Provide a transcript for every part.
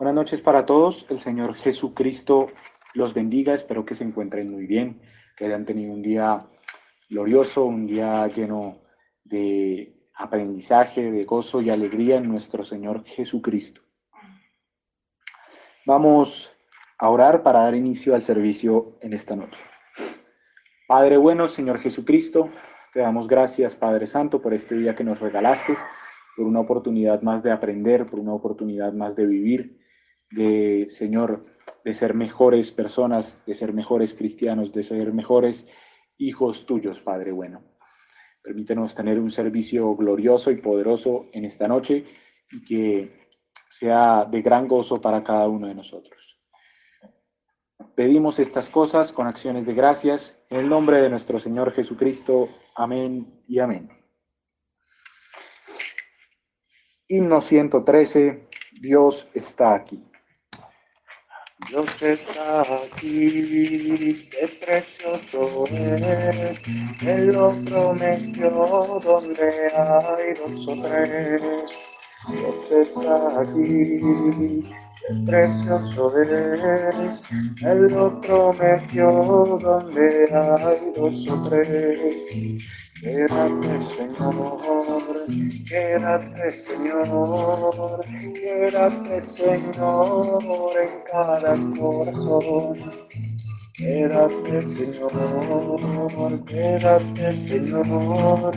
Buenas noches para todos. El Señor Jesucristo los bendiga. Espero que se encuentren muy bien, que hayan tenido un día glorioso, un día lleno de aprendizaje, de gozo y alegría en nuestro Señor Jesucristo. Vamos a orar para dar inicio al servicio en esta noche. Padre bueno, Señor Jesucristo, te damos gracias, Padre Santo, por este día que nos regalaste, por una oportunidad más de aprender, por una oportunidad más de vivir, de, Señor, de ser mejores personas, de ser mejores cristianos, de ser mejores hijos tuyos, Padre bueno. Permítenos tener un servicio glorioso y poderoso en esta noche y que sea de gran gozo para cada uno de nosotros. Pedimos estas cosas con acciones de gracias en el nombre de nuestro Señor Jesucristo. Amén y amén. Himno 113, Dios está aquí. Dios está aquí, qué precioso es, Él lo prometió donde hay dos o tres. Dios está aquí, qué precioso es, Él lo prometió donde hay dos o tres. Quédate, Señor, quédate, Señor, quédate, Señor, en cada corazón. Quédate, Señor, quédate, Señor,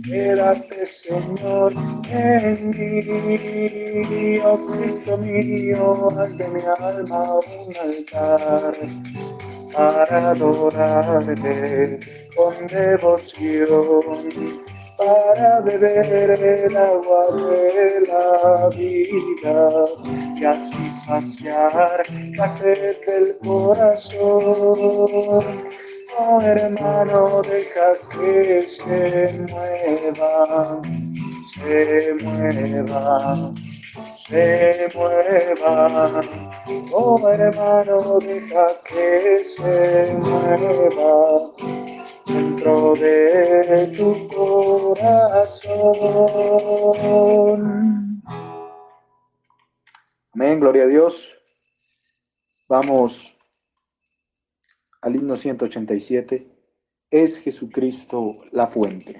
quédate, Señor, en mí, oh Cristo mío, haz de mi alma un altar para adorarte con devoción, para beber el agua de la vida y así saciar la sed del corazón. Oh hermano, deja que se mueva, se mueva. Se mueva, oh hermano, deja que se mueva dentro de tu corazón. Amén, gloria a Dios. Vamos al himno 187. Es Jesucristo la fuente.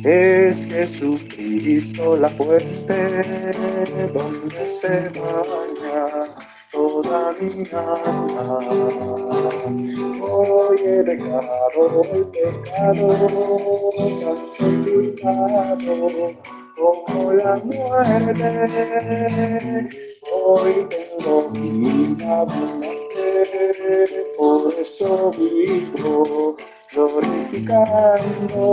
Es Jesucristo la fuente donde se baña toda mi alma. Hoy he dejado el pecado tan sepultado como la muerte. Hoy tengo vida abundante, por eso vivo glorificando,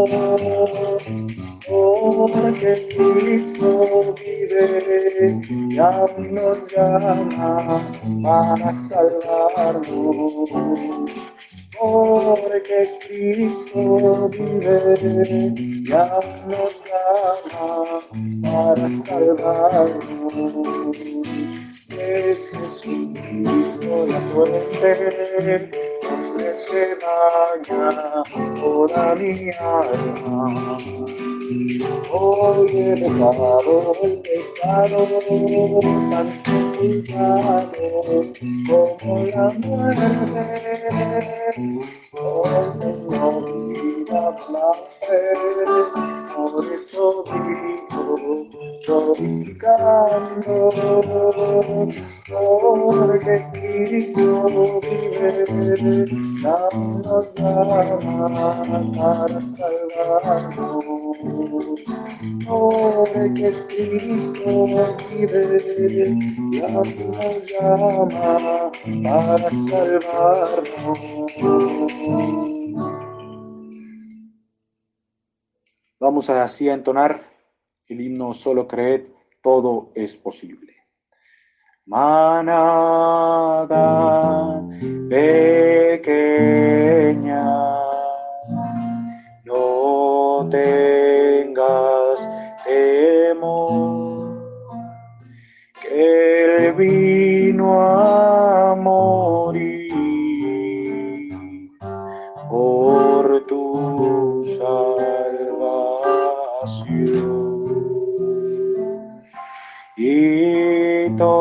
porque Cristo vive y aún nos llama para salvarnos. Porque Cristo vive y aún nos llama para salvarnos. Es Jesucristo la fuente donde se baña toda mi alma. Hoy he dejado el pecado tan sepultado como la muerte. Hoy tengo vida abundante, por eso vivo glorificando, porque Cristo vive, nos llama para salvarnos. Porque Cristo vive, nos llama para salvarnos. Vamos así a entonar el himno Solo creed, todo es posible. Manada pequeña, no tengas temor, que Él vino a morir por tu salvación. Y todo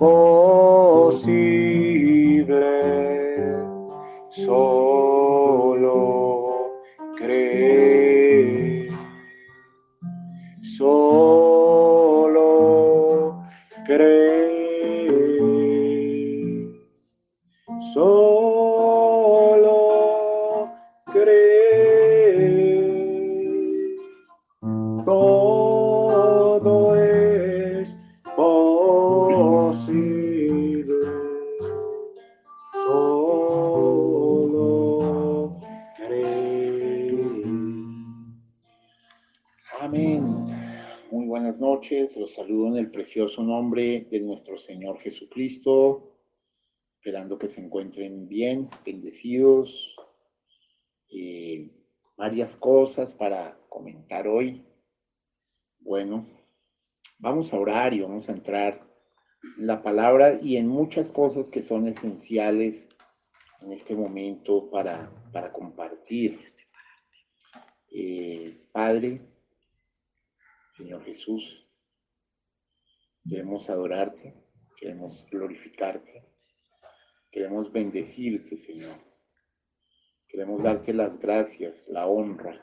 posible, solo cree, solo cree, solo cree. Todo es posible, solo cree. Amén. Muy buenas noches, los saludo en el precioso nombre de nuestro Señor Jesucristo, esperando que se encuentren bien, bendecidos. Varias cosas para comentar hoy. Bueno, vamos a orar y vamos a entrar en la palabra y en muchas cosas que son esenciales en este momento para compartir. Padre, Señor Jesús, queremos adorarte, queremos glorificarte, queremos bendecirte, Señor. Queremos darte las gracias, la honra,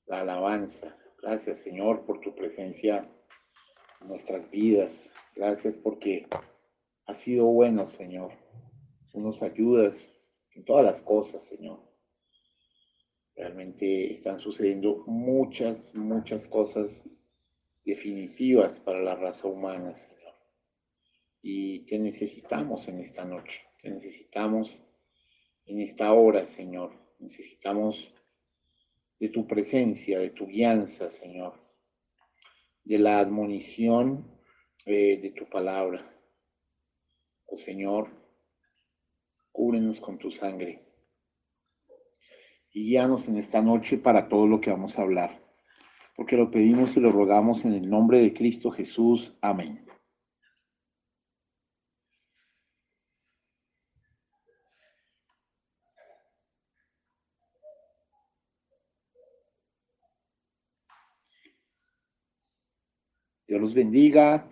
la alabanza. Gracias, Señor, por tu presencia en nuestras vidas. Gracias porque has sido bueno, Señor. Tú nos ayudas en todas las cosas, Señor. Realmente están sucediendo muchas cosas definitivas para la raza humana, Señor. Y te necesitamos en esta noche. Te necesitamos en esta hora, Señor. Necesitamos de tu presencia, de tu guianza, Señor. De la admonición de tu palabra. Oh Señor, cúbrenos con tu sangre y guíanos en esta noche para todo lo que vamos a hablar, porque lo pedimos y lo rogamos en el nombre de Cristo Jesús. Amén. Dios los bendiga.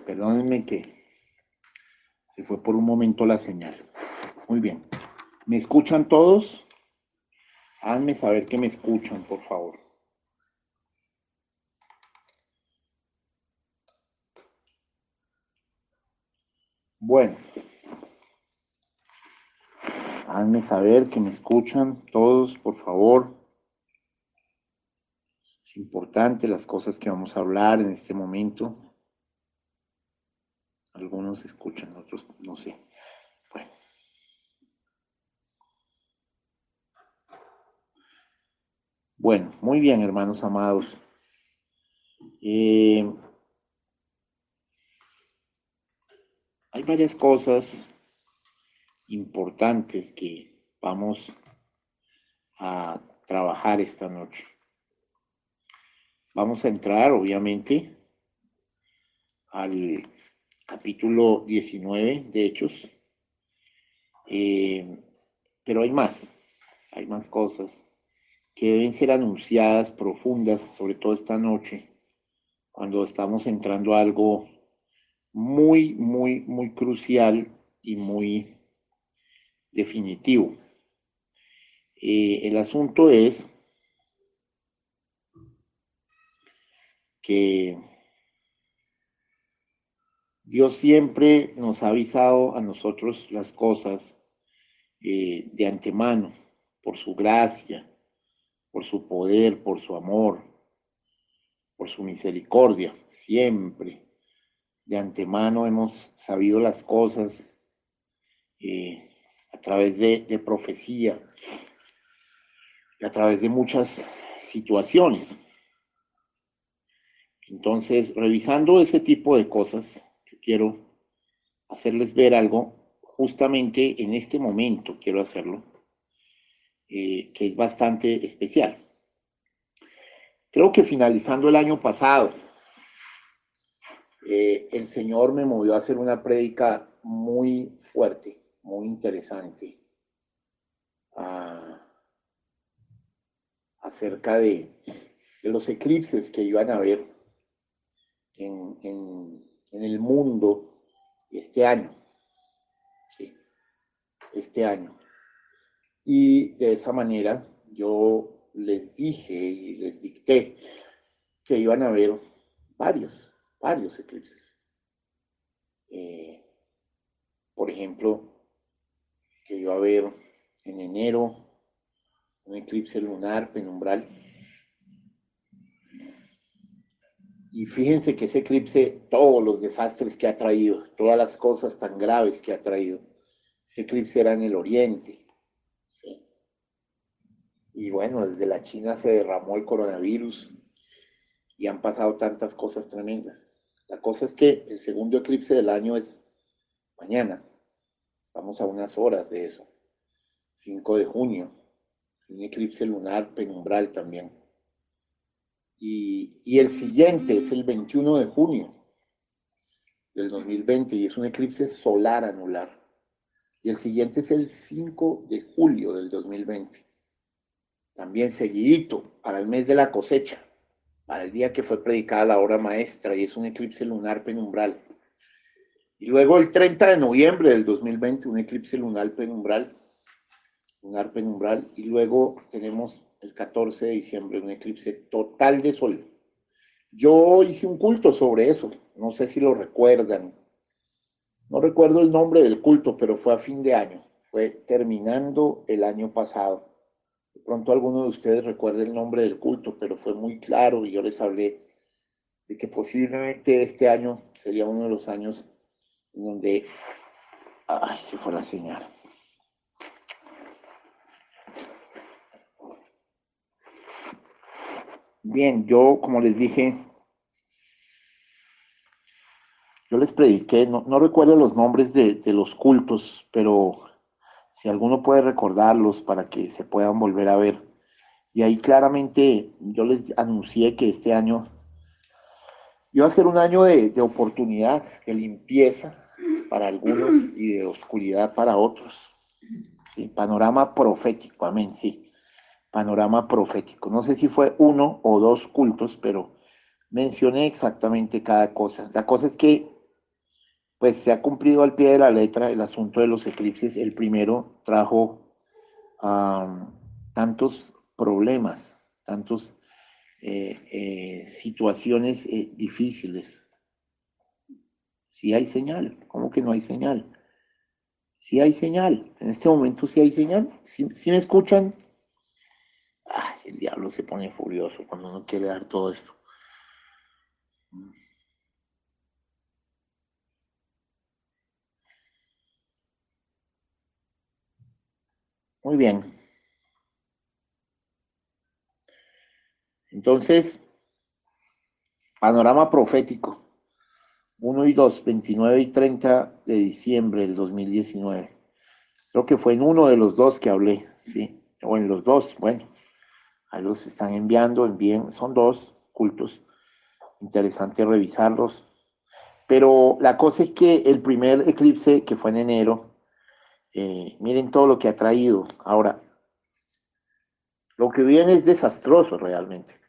Perdónenme que se fue por un momento la señal. Muy bien. ¿Me escuchan todos? Háganme saber que me escuchan, por favor. Bueno. Háganme saber que me escuchan todos, por favor. Es importante las cosas que vamos a hablar en este momento. Algunos escuchan, otros no sé. Bueno. Bueno, muy bien, hermanos amados. Hay varias cosas importantes que vamos a trabajar esta noche. Vamos a entrar, obviamente, al capítulo 19 de Hechos, pero hay más cosas que deben ser anunciadas, profundas, sobre todo esta noche, cuando estamos entrando a algo muy crucial y muy definitivo. El asunto es que Dios siempre nos ha avisado a nosotros las cosas de antemano, por su gracia, por su poder, por su amor, por su misericordia. Siempre de antemano hemos sabido las cosas a través de profecía, a través de muchas situaciones. Entonces, revisando ese tipo de cosas, yo quiero hacerles ver algo, justamente en este momento quiero hacerlo, que es bastante especial. Creo que finalizando el año pasado, el Señor me movió a hacer una prédica muy fuerte, muy interesante, acerca de los eclipses que iban a haber en el mundo este año, ¿sí? Este año. Y de esa manera yo les dije y les dicté que iban a haber varios eclipses. Por ejemplo, que iba a haber en enero un eclipse lunar penumbral. Y fíjense que ese eclipse, todos los desastres que ha traído, todas las cosas tan graves que ha traído, ese eclipse era en el oriente. ¿Sí? Y bueno, desde la China se derramó el coronavirus y han pasado tantas cosas tremendas. La cosa es que el segundo eclipse del año es mañana. Estamos a unas horas de eso. 5 de junio. Un eclipse lunar penumbral también. Y el siguiente es el 21 de junio del 2020 y es un eclipse solar anular. Y el siguiente es el 5 de julio del 2020. También seguidito, para el mes de la cosecha, para el día que fue predicada la obra maestra, y es un eclipse lunar penumbral. Y luego el 30 de noviembre del 2020, un eclipse lunar penumbral, y luego tenemos el 14 de diciembre, un eclipse total de sol. Yo hice un culto sobre eso, no sé si lo recuerdan. No recuerdo el nombre del culto, pero fue a fin de año, fue terminando el año pasado. De pronto alguno de ustedes recuerda el nombre del culto, pero fue muy claro y yo les hablé de que posiblemente este año sería uno de los años en donde... Ay, se fue la señal. Bien, yo como les dije, yo les prediqué, no recuerdo los nombres de los cultos, pero si alguno puede recordarlos para que se puedan volver a ver. Y ahí claramente yo les anuncié que este año iba a ser un año de oportunidad, de limpieza para algunos y de oscuridad para otros. Sí, panorama profético, amén, sí. Panorama profético. No sé si fue uno o dos cultos, pero mencioné exactamente cada cosa. La cosa es que pues se ha cumplido al pie de la letra el asunto de los eclipses. El primero trajo tantos problemas, tantos situaciones difíciles. Sí hay señal, ¿cómo que no hay señal? Sí hay señal, en este momento sí hay señal. ¿Sí me escuchan? Ay, el diablo se pone furioso cuando no quiere dar todo esto. Muy bien. Entonces, panorama profético. 1 y 2, 29 y 30 de diciembre del 2019. Creo que fue en uno de los dos que hablé, ¿sí? O en los dos, bueno, ahí los están enviando, envíen, son dos cultos, interesante revisarlos. Pero la cosa es que el primer eclipse, que fue en enero, miren todo lo que ha traído. Ahora, lo que viene es desastroso realmente.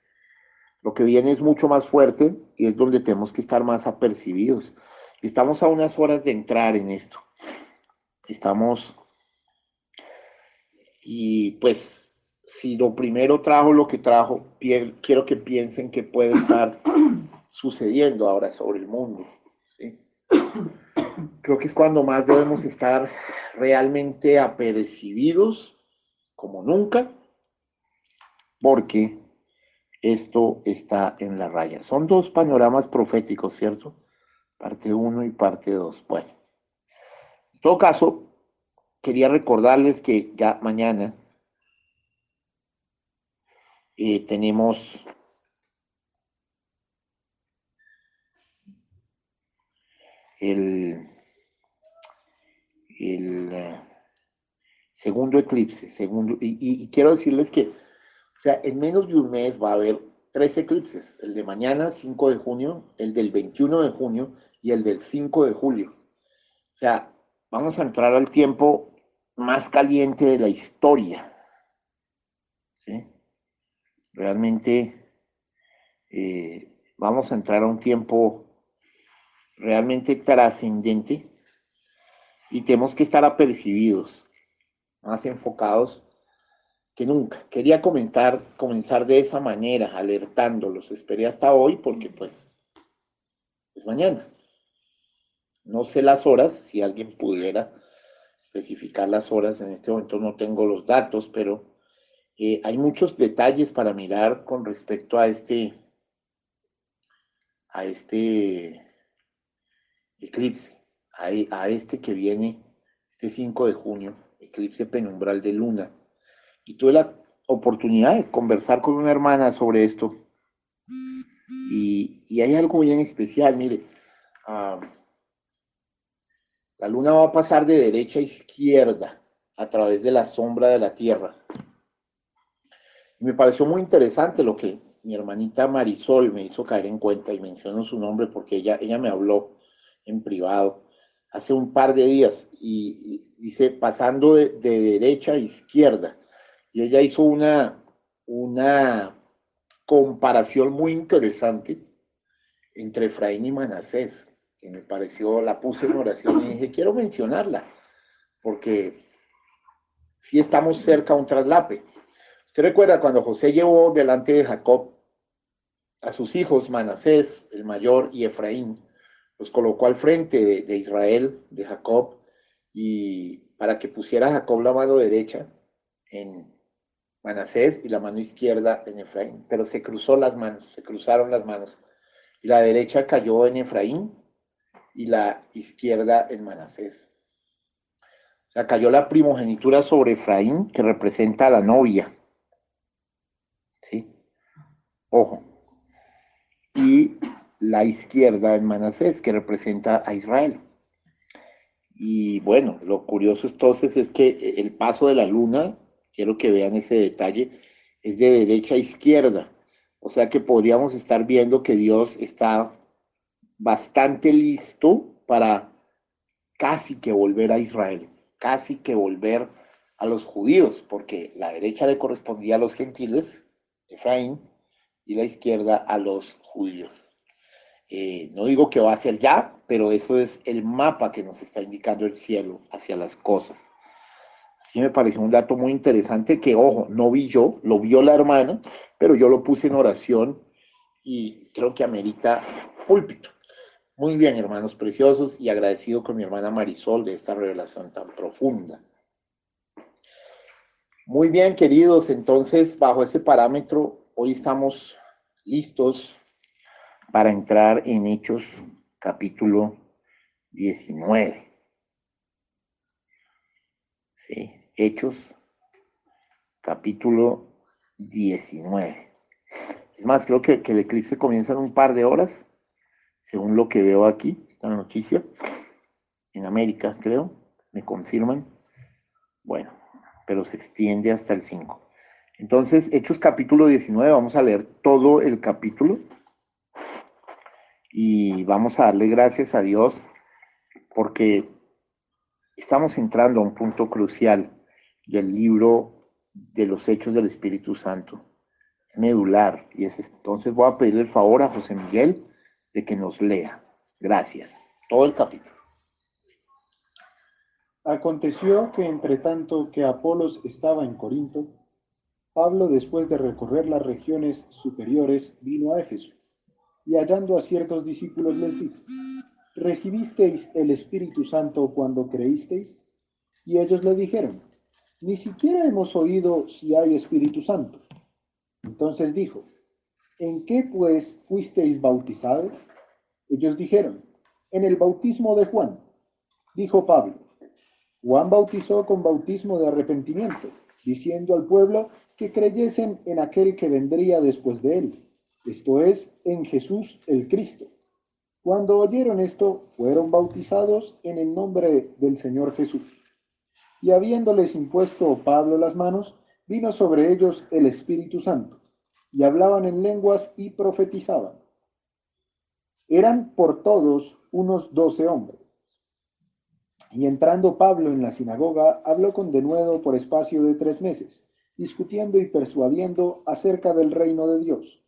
Lo que viene es mucho más fuerte y es donde tenemos que estar más apercibidos. Estamos a unas horas de entrar en esto. Estamos, y pues, si lo primero trajo lo que trajo, quiero que piensen que puede estar sucediendo ahora sobre el mundo. ¿Sí? Creo que es cuando más debemos estar realmente apercibidos, como nunca, porque esto está en la raya. Son dos panoramas proféticos, ¿cierto? Parte uno y parte 2. Bueno, en todo caso, quería recordarles que ya mañana tenemos el, el segundo eclipse, y quiero decirles que, o sea, en menos de un mes va a haber tres eclipses, el de mañana, 5 de junio, el del 21 de junio y el del 5 de julio. O sea, vamos a entrar al tiempo más caliente de la historia, ¿sí? Realmente vamos a entrar a un tiempo realmente trascendente, y tenemos que estar apercibidos, más enfocados que nunca. Quería comenzar de esa manera, alertándolos. Esperé hasta hoy porque pues es mañana. No sé las horas, si alguien pudiera especificar las horas, en este momento no tengo los datos, pero hay muchos detalles para mirar con respecto a este eclipse, a este que viene, este 5 de junio, eclipse penumbral de luna. Y tuve la oportunidad de conversar con una hermana sobre esto. Y hay algo bien especial, mire, la luna va a pasar de derecha a izquierda a través de la sombra de la Tierra. Y me pareció muy interesante lo que mi hermanita Marisol me hizo caer en cuenta, y menciono su nombre porque ella me habló en privado hace un par de días y dice pasando de derecha a izquierda. Y ella hizo una comparación muy interesante entre Efraín y Manasés, que me pareció, la puse en oración y dije, quiero mencionarla, porque sí estamos cerca a un traslape. ¿Usted recuerda cuando José llevó delante de Jacob a sus hijos, Manasés, el mayor, y Efraín? Los colocó al frente de Israel, de Jacob, y para que pusiera Jacob la mano derecha en Manasés y la mano izquierda en Efraín. Pero se cruzaron las manos. Y la derecha cayó en Efraín y la izquierda en Manasés. O sea, cayó la primogenitura sobre Efraín, que representa a la novia. ¿Sí? Ojo. Y la izquierda en Manasés, que representa a Israel. Y bueno, lo curioso entonces es que el paso de la luna, quiero que vean ese detalle, es de derecha a izquierda. O sea que podríamos estar viendo que Dios está bastante listo para casi que volver a Israel, casi que volver a los judíos, porque la derecha le correspondía a los gentiles, Efraín, y la izquierda a los judíos. No digo que va a ser ya, pero eso es el mapa que nos está indicando el cielo hacia las cosas. Sí me pareció un dato muy interesante que, ojo, no vi yo, lo vio la hermana, pero yo lo puse en oración y creo que amerita púlpito. Muy bien, hermanos preciosos, y agradecido con mi hermana Marisol de esta revelación tan profunda. Muy bien, queridos, entonces, bajo ese parámetro, hoy estamos listos para entrar en Hechos capítulo 19. ¿Sí? Hechos capítulo 19. Es más, creo que el eclipse comienza en un par de horas, según lo que veo aquí, esta noticia, en América, creo, me confirman. Bueno, pero se extiende hasta el 5. Entonces, Hechos capítulo 19, vamos a leer todo el capítulo y vamos a darle gracias a Dios porque estamos entrando a un punto crucial del libro de los Hechos del Espíritu Santo. Es medular y entonces voy a pedirle el favor a José Miguel de que nos lea. Gracias. Todo el capítulo. Aconteció que entre tanto que Apolos estaba en Corinto, Pablo, después de recorrer las regiones superiores, vino a Éfeso, y hallando a ciertos discípulos les dijo, ¿recibisteis el Espíritu Santo cuando creísteis? Y ellos le dijeron, ni siquiera hemos oído si hay Espíritu Santo. Entonces dijo, ¿en qué pues fuisteis bautizados? Ellos dijeron, en el bautismo de Juan. Dijo Pablo, Juan bautizó con bautismo de arrepentimiento, diciendo al pueblo que creyesen en aquel que vendría después de él, esto es, en Jesús el Cristo. Cuando oyeron esto, fueron bautizados en el nombre del Señor Jesús. Y habiéndoles impuesto Pablo las manos, vino sobre ellos el Espíritu Santo, y hablaban en lenguas y profetizaban. Eran por todos unos 12 hombres. Y entrando Pablo en la sinagoga, habló con denuedo por espacio de 3 meses, discutiendo y persuadiendo acerca del reino de Dios.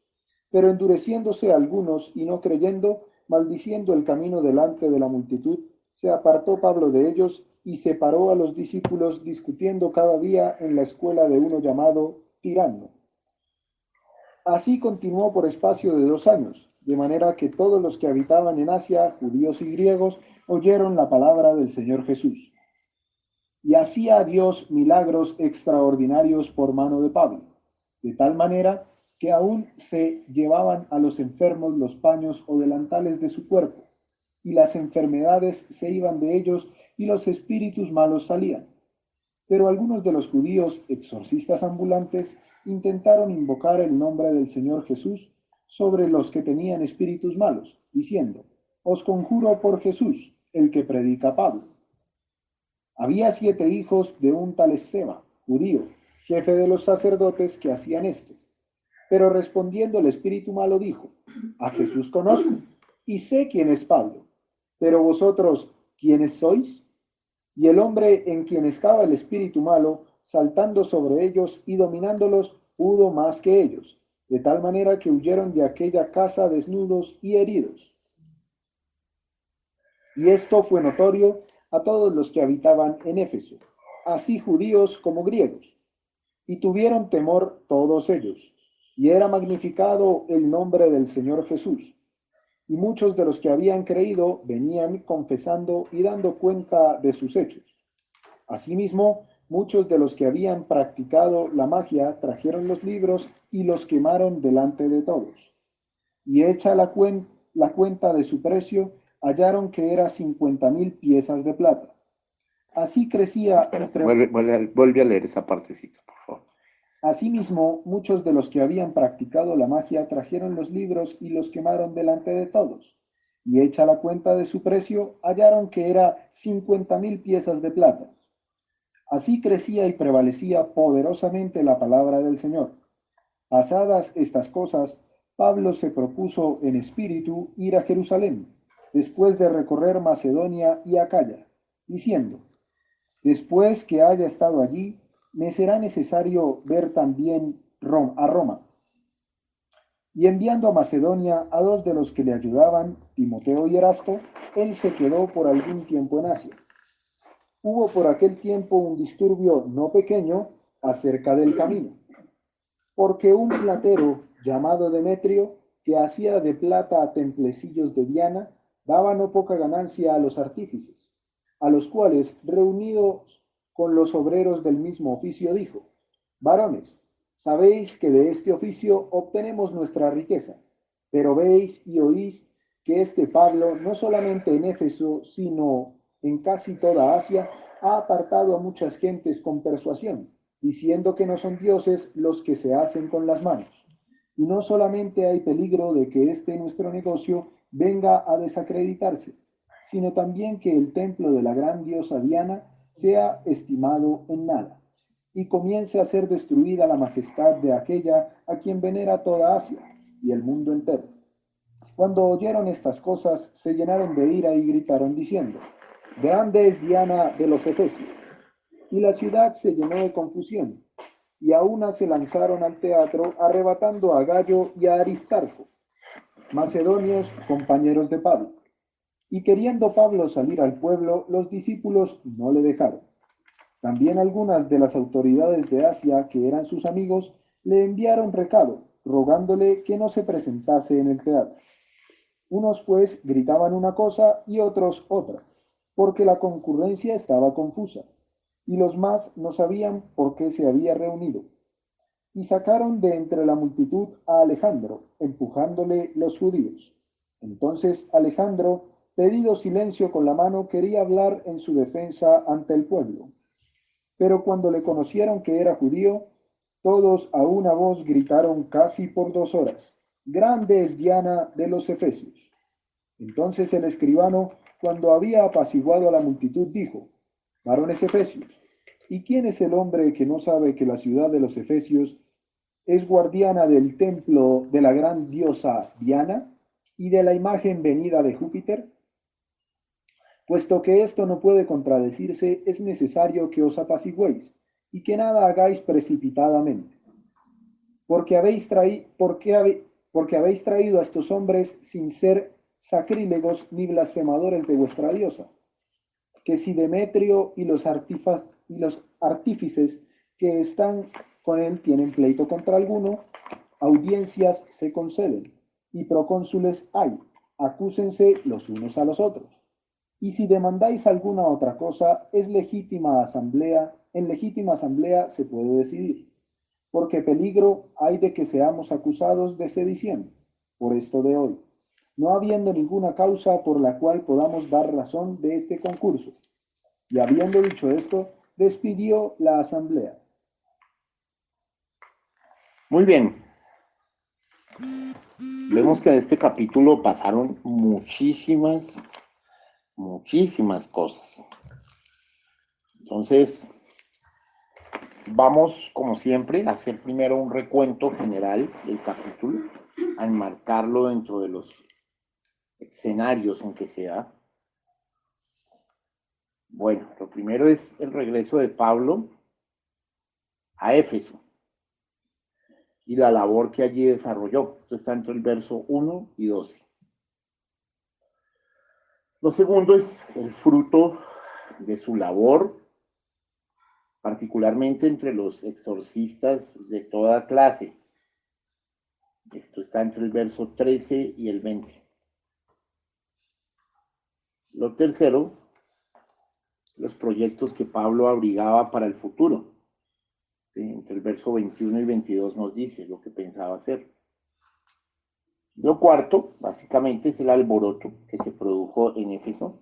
Pero endureciéndose algunos y no creyendo, maldiciendo el camino delante de la multitud, se apartó Pablo de ellos y separó a los discípulos discutiendo cada día en la escuela de uno llamado Tirano. Así continuó por espacio de 2 años, de manera que todos los que habitaban en Asia, judíos y griegos, oyeron la palabra del Señor Jesús. Y hacía Dios milagros extraordinarios por mano de Pablo, de tal manera que aún se llevaban a los enfermos los paños o delantales de su cuerpo, y las enfermedades se iban de ellos y los espíritus malos salían. Pero algunos de los judíos exorcistas ambulantes intentaron invocar el nombre del Señor Jesús sobre los que tenían espíritus malos, diciendo: Os conjuro por Jesús, el que predica Pablo. Había 7 hijos de un tal Esceva, judío, jefe de los sacerdotes, que hacían esto. Pero respondiendo el espíritu malo dijo: A Jesús conozco, y sé quién es Pablo, pero vosotros, ¿quiénes sois? Y el hombre en quien estaba el espíritu malo, saltando sobre ellos y dominándolos, pudo más que ellos, de tal manera que huyeron de aquella casa desnudos y heridos. Y esto fue notorio a todos los que habitaban en Éfeso, así judíos como griegos, y tuvieron temor todos ellos, y era magnificado el nombre del Señor Jesús. Y muchos de los que habían creído venían confesando y dando cuenta de sus hechos. Asimismo, muchos de los que habían practicado la magia trajeron los libros y los quemaron delante de todos. Y hecha la cuenta de su precio, hallaron que era 50,000 piezas de plata. Así crecía entre... Vuelve a leer esa partecita, por favor. Asimismo, muchos de los que habían practicado la magia trajeron los libros y los quemaron delante de todos. Y hecha la cuenta de su precio, hallaron que era 50,000 piezas de plata. Así crecía y prevalecía poderosamente la palabra del Señor. Pasadas estas cosas, Pablo se propuso en espíritu ir a Jerusalén, después de recorrer Macedonia y Acaya, diciendo: Después que haya estado allí, me será necesario ver también a Roma. Y enviando a Macedonia a 2 de los que le ayudaban, Timoteo y Erasto, él se quedó por algún tiempo en Asia. Hubo por aquel tiempo un disturbio no pequeño acerca del camino, porque un platero llamado Demetrio, que hacía de plata templecillos de Diana, daba no poca ganancia a los artífices, a los cuales, reunidos con los obreros del mismo oficio, dijo: Varones, sabéis que de este oficio obtenemos nuestra riqueza, pero veis y oís que este Pablo, no solamente en Éfeso, sino en casi toda Asia, ha apartado a muchas gentes con persuasión, diciendo que no son dioses los que se hacen con las manos. Y no solamente hay peligro de que este nuestro negocio venga a desacreditarse, sino también que el templo de la gran diosa Diana sea estimado en nada, y comience a ser destruida la majestad de aquella a quien venera toda Asia y el mundo entero. Cuando oyeron estas cosas, se llenaron de ira y gritaron diciendo: Grande es Diana de los Efesios. Y la ciudad se llenó de confusión, y a una se lanzaron al teatro, arrebatando a Gallo y a Aristarco, macedonios, compañeros de Pablo. Y queriendo Pablo salir al pueblo, los discípulos no le dejaron. También algunas de las autoridades de Asia, que eran sus amigos, le enviaron recado, rogándole que no se presentase en el teatro. Unos pues gritaban una cosa y otros otra, porque la concurrencia estaba confusa, y los más no sabían por qué se había reunido. Y sacaron de entre la multitud a Alejandro, empujándole los judíos. Entonces Alejandro, pedido silencio con la mano, quería hablar en su defensa ante el pueblo. Pero cuando le conocieron que era judío, todos a una voz gritaron casi por 2 horas: Grande es Diana de los Efesios. Entonces el escribano, cuando había apaciguado a la multitud, dijo: Varones efesios, ¿y quién es el hombre que no sabe que la ciudad de los Efesios es guardiana del templo de la gran diosa Diana y de la imagen venida de Júpiter? Puesto que esto no puede contradecirse, es necesario que os apaciguéis y que nada hagáis precipitadamente. Porque habéis traído a estos hombres sin ser sacrílegos ni blasfemadores de vuestra diosa, que si Demetrio y los artífices que están con él tienen pleito contra alguno, audiencias se conceden y procónsules hay, acúsense los unos a los otros. Y si demandáis alguna otra cosa, es legítima asamblea, en legítima asamblea se puede decidir, porque peligro hay de que seamos acusados de sedición por esto de hoy, no habiendo ninguna causa por la cual podamos dar razón de este concurso. Y habiendo dicho esto, despidió la asamblea. Muy bien. Vemos que en este capítulo pasaron muchísimas cosas. Entonces, vamos, como siempre, a hacer primero un recuento general del capítulo, a enmarcarlo dentro de los escenarios en que se da. Bueno, lo primero es el regreso de Pablo a Éfeso y la labor que allí desarrolló. Esto está entre el verso 1 y 12. Lo segundo es el fruto de su labor, particularmente entre los exorcistas de toda clase. Esto está entre el verso 13 y el 20. Lo tercero, los proyectos que Pablo abrigaba para el futuro. ¿Sí? Entre el verso 21 y 22 nos dice lo que pensaba hacer. Lo cuarto, básicamente, es el alboroto que se produjo en Éfeso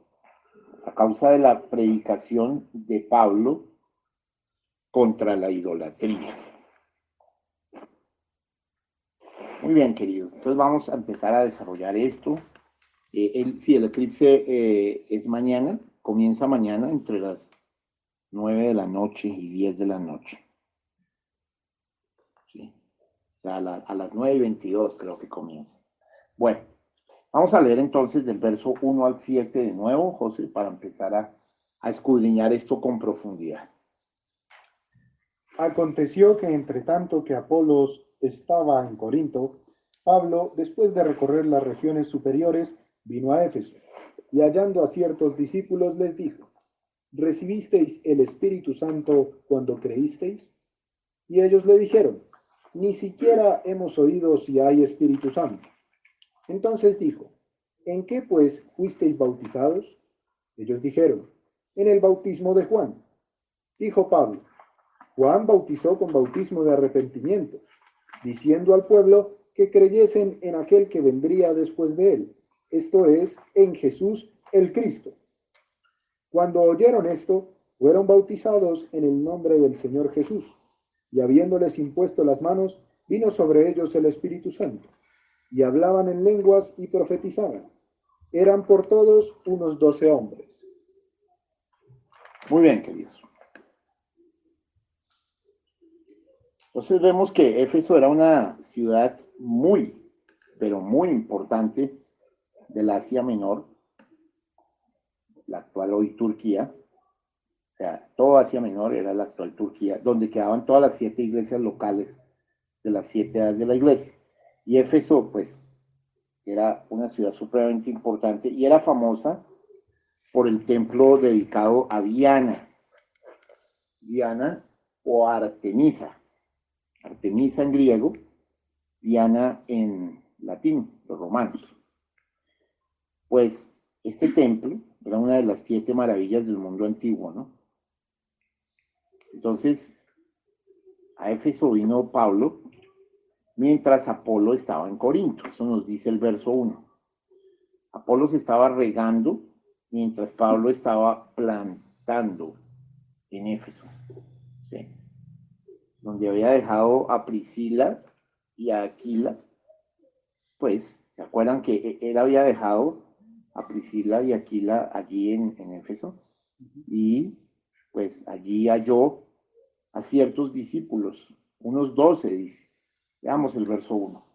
a causa de la predicación de Pablo contra la idolatría. Muy bien, queridos. Entonces vamos a empezar a desarrollar esto. Sí, el eclipse es mañana, comienza mañana entre las 9 de la noche y 10 de la noche. ¿Sí? O sea, a las 9:22 creo que comienza. Bueno, vamos a leer entonces del verso 1 al 7 de nuevo, José, para empezar a escudriñar esto con profundidad. Aconteció que entre tanto que Apolos estaba en Corinto, Pablo, después de recorrer las regiones superiores, vino a Éfeso, y hallando a ciertos discípulos les dijo, ¿recibisteis el Espíritu Santo cuando creísteis? Y ellos le dijeron, ni siquiera hemos oído si hay Espíritu Santo. Entonces dijo, ¿en qué pues fuisteis bautizados? Ellos dijeron, en el bautismo de Juan. Dijo Pablo, Juan bautizó con bautismo de arrepentimiento, diciendo al pueblo que creyesen en aquel que vendría después de él, esto es, en Jesús el Cristo. Cuando oyeron esto, fueron bautizados en el nombre del Señor Jesús, y habiéndoles impuesto las manos, vino sobre ellos el Espíritu Santo, y hablaban en lenguas y profetizaban. Eran por todos unos 12 hombres. Muy bien, queridos. Entonces vemos que Éfeso era una ciudad muy, pero muy importante del Asia Menor, la actual hoy Turquía. O sea, todo Asia Menor era la actual Turquía, donde quedaban todas las 7 iglesias locales de las 7 edades de la iglesia. Y Éfeso, pues, era una ciudad supremamente importante y era famosa por el templo dedicado a Diana. Diana o Artemisa. Artemisa en griego, Diana en latín, los romanos. Pues este templo era una de las 7 maravillas del mundo antiguo, ¿no? Entonces, a Éfeso vino Pablo, mientras Apolo estaba en Corinto. Eso nos dice el verso 1. Apolo se estaba regando, mientras Pablo estaba plantando en Éfeso. ¿Sí? Donde había dejado a Priscila y a Aquila, pues, ¿se acuerdan que él había dejado a Priscila y Aquila allí en Éfeso? Y pues allí halló a ciertos discípulos, unos 12, dice. Veamos el verso 1.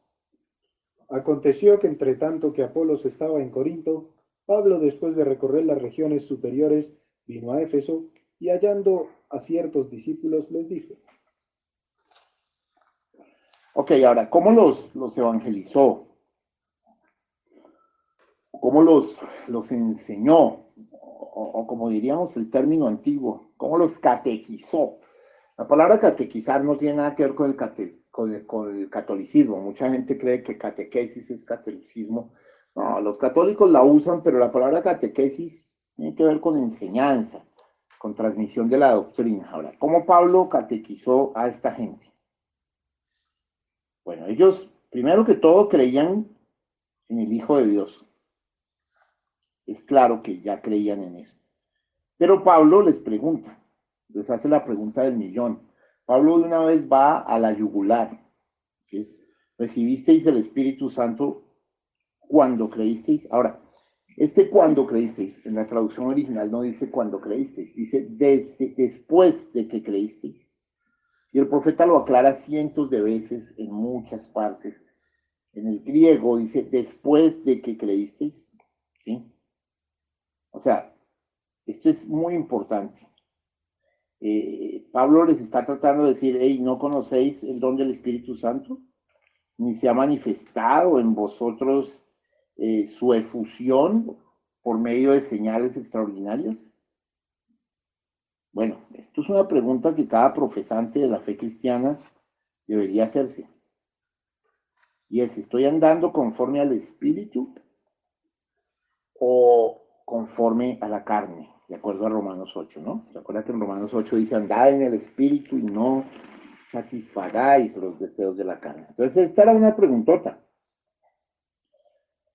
Aconteció que entre tanto que Apolos estaba en Corinto, Pablo, después de recorrer las regiones superiores, vino a Éfeso y hallando a ciertos discípulos les dijo. Ok, ahora, ¿cómo los evangelizó? ¿Cómo los enseñó? o como diríamos el término antiguo, cómo los catequizó. La palabra catequizar no tiene nada que ver con con el catolicismo. Mucha gente cree que catequesis es catolicismo. No, los católicos la usan, pero la palabra catequesis tiene que ver con enseñanza, con transmisión de la doctrina. Ahora, ¿cómo Pablo catequizó a esta gente? Bueno, ellos, primero que todo, creían en el Hijo de Dios. Es claro que ya creían en eso. Pero Pablo les pregunta, les hace la pregunta del millón. Pablo de una vez va a la yugular. ¿Sí? ¿Recibisteis el Espíritu Santo cuando creísteis? Ahora, cuando creísteis, en la traducción original no dice cuando creísteis, dice después de que creísteis. Y el profeta lo aclara cientos de veces en muchas partes. En el griego dice después de que creísteis. ¿Sí? O sea, esto es muy importante. Pablo les está tratando de decir, hey, ¿no conocéis el don del Espíritu Santo? Ni se ha manifestado en vosotros su efusión por medio de señales extraordinarias. Bueno, esto es una pregunta que cada profesante de la fe cristiana debería hacerse. Y es, ¿estoy andando conforme al Espíritu o conforme a la carne? De acuerdo a Romanos 8, ¿no? ¿Se acuerdan que en Romanos 8 dice, andad en el Espíritu y no satisfagáis los deseos de la carne? Entonces, esta era una preguntota.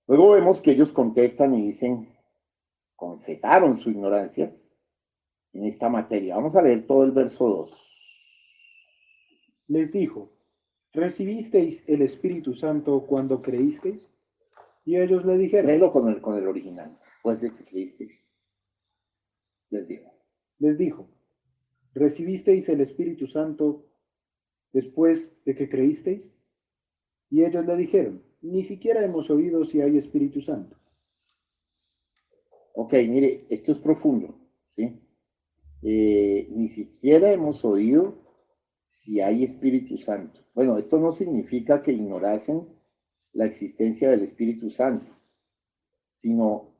Luego vemos que ellos contestan y dicen, confesaron su ignorancia en esta materia. Vamos a leer todo el verso 2. Les dijo, ¿recibisteis el Espíritu Santo cuando creísteis? Y ellos le dijeron, Léelo con el original, después de que creísteis. Les dijo, ¿recibisteis el Espíritu Santo después de que creísteis? Y ellos le dijeron, ni siquiera hemos oído si hay Espíritu Santo. Ok, mire, esto es profundo, ¿sí? Ni siquiera hemos oído si hay Espíritu Santo. Bueno, esto no significa que ignorasen la existencia del Espíritu Santo, sino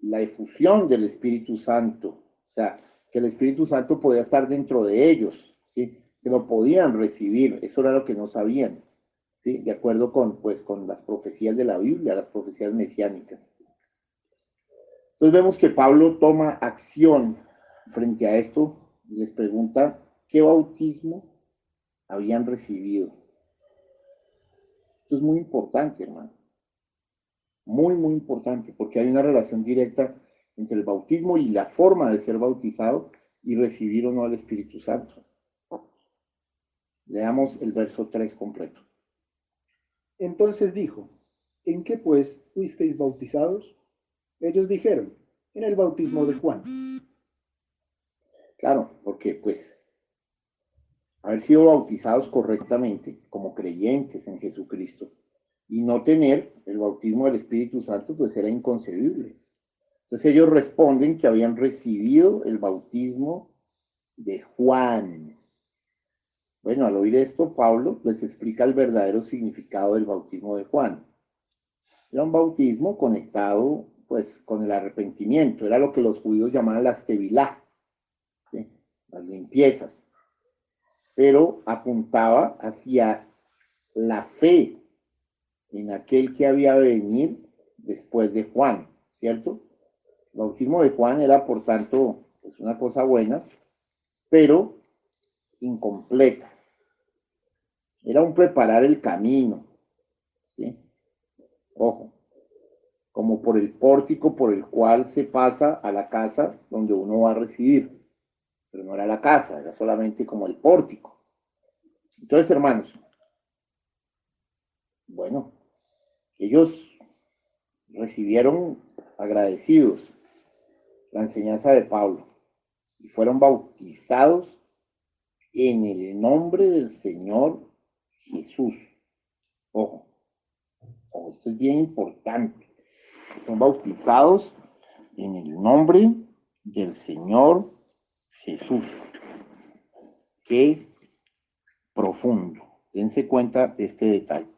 la efusión del Espíritu Santo. O sea, que el Espíritu Santo podía estar dentro de ellos, ¿sí? Que lo podían recibir, eso era lo que no sabían, ¿sí? De acuerdo con las profecías de la Biblia, las profecías mesiánicas. Entonces vemos que Pablo toma acción frente a esto y les pregunta qué bautismo habían recibido. Esto es muy importante, hermano. Muy, muy importante, porque hay una relación directa entre el bautismo y la forma de ser bautizado y recibir o no al Espíritu Santo. Leamos el verso 3 completo. Entonces dijo, ¿en qué pues fuisteis bautizados? Ellos dijeron, en el bautismo de Juan. Claro, porque pues haber sido bautizados correctamente como creyentes en Jesucristo y no tener el bautismo del Espíritu Santo, pues era inconcebible. Entonces ellos responden que habían recibido el bautismo de Juan. Bueno, al oír esto, Pablo les explica el verdadero significado del bautismo de Juan. Era un bautismo conectado, pues, con el arrepentimiento. Era lo que los judíos llamaban las tevilá, ¿sí? Las limpiezas. Pero apuntaba hacia la fe en aquel que había de venir después de Juan, ¿cierto? El bautismo de Juan era, por tanto, pues una cosa buena, pero incompleta. Era un preparar el camino, ¿sí? Ojo, como por el pórtico por el cual se pasa a la casa donde uno va a residir. Pero no era la casa, era solamente como el pórtico. Entonces, hermanos, bueno, ellos recibieron agradecidos la enseñanza de Pablo y fueron bautizados en el nombre del Señor Jesús. Ojo, esto es bien importante. Son bautizados en el nombre del Señor Jesús. Qué profundo. Dense cuenta de este detalle.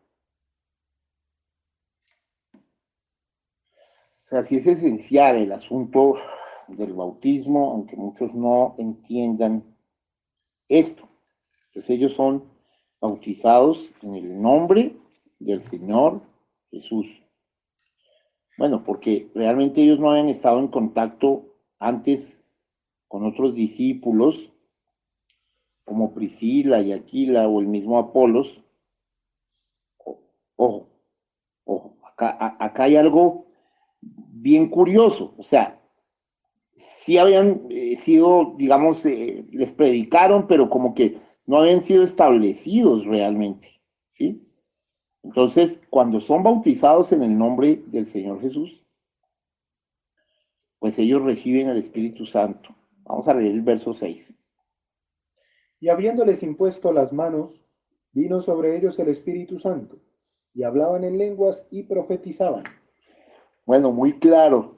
O sea, sí es esencial el asunto del bautismo, aunque muchos no entiendan esto. Entonces ellos son bautizados en el nombre del Señor Jesús. Bueno, porque realmente ellos no habían estado en contacto antes con otros discípulos, como Priscila y Aquila o el mismo Apolos. Ojo, ojo, acá hay algo bien curioso, o sea, sí habían sido, digamos, les predicaron, pero como que no habían sido establecidos realmente, ¿sí? Entonces, cuando son bautizados en el nombre del Señor Jesús, pues ellos reciben el Espíritu Santo. Vamos a leer el verso 6. Y habiéndoles impuesto las manos, vino sobre ellos el Espíritu Santo, y hablaban en lenguas y profetizaban. Bueno, muy claro.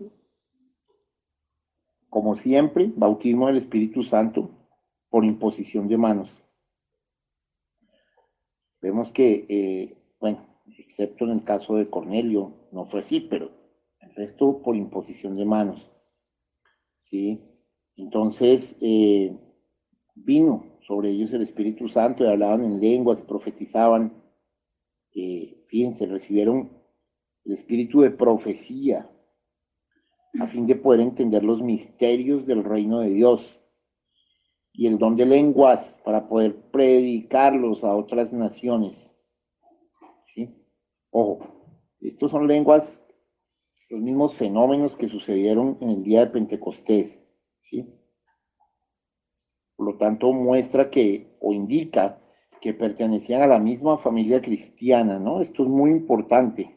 Como siempre, bautismo del Espíritu Santo por imposición de manos. Vemos que, bueno, excepto en el caso de Cornelio, no fue así, pero el resto por imposición de manos. ¿Sí? Entonces, vino sobre ellos el Espíritu Santo y hablaban en lenguas, profetizaban. Fíjense, recibieron el espíritu de profecía a fin de poder entender los misterios del reino de Dios y el don de lenguas para poder predicarlos a otras naciones. ¿Sí? Ojo, estos son lenguas, los mismos fenómenos que sucedieron en el día de Pentecostés. ¿Sí? Por lo tanto, muestra que, o indica que pertenecían a la misma familia cristiana, ¿no? Esto es muy importante.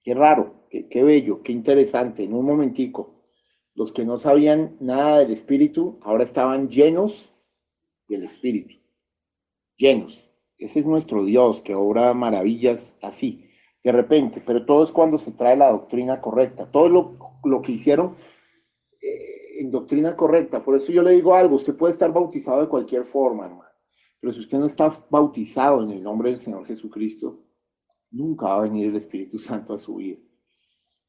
Qué raro, qué bello, qué interesante. En un momentico, los que no sabían nada del Espíritu, ahora estaban llenos del Espíritu. Llenos. Ese es nuestro Dios que obra maravillas así, de repente, pero todo es cuando se trae la doctrina correcta. Todo lo que hicieron en doctrina correcta. Por eso yo le digo algo, usted puede estar bautizado de cualquier forma, hermano, pero si usted no está bautizado en el nombre del Señor Jesucristo, nunca va a venir el Espíritu Santo a su vida.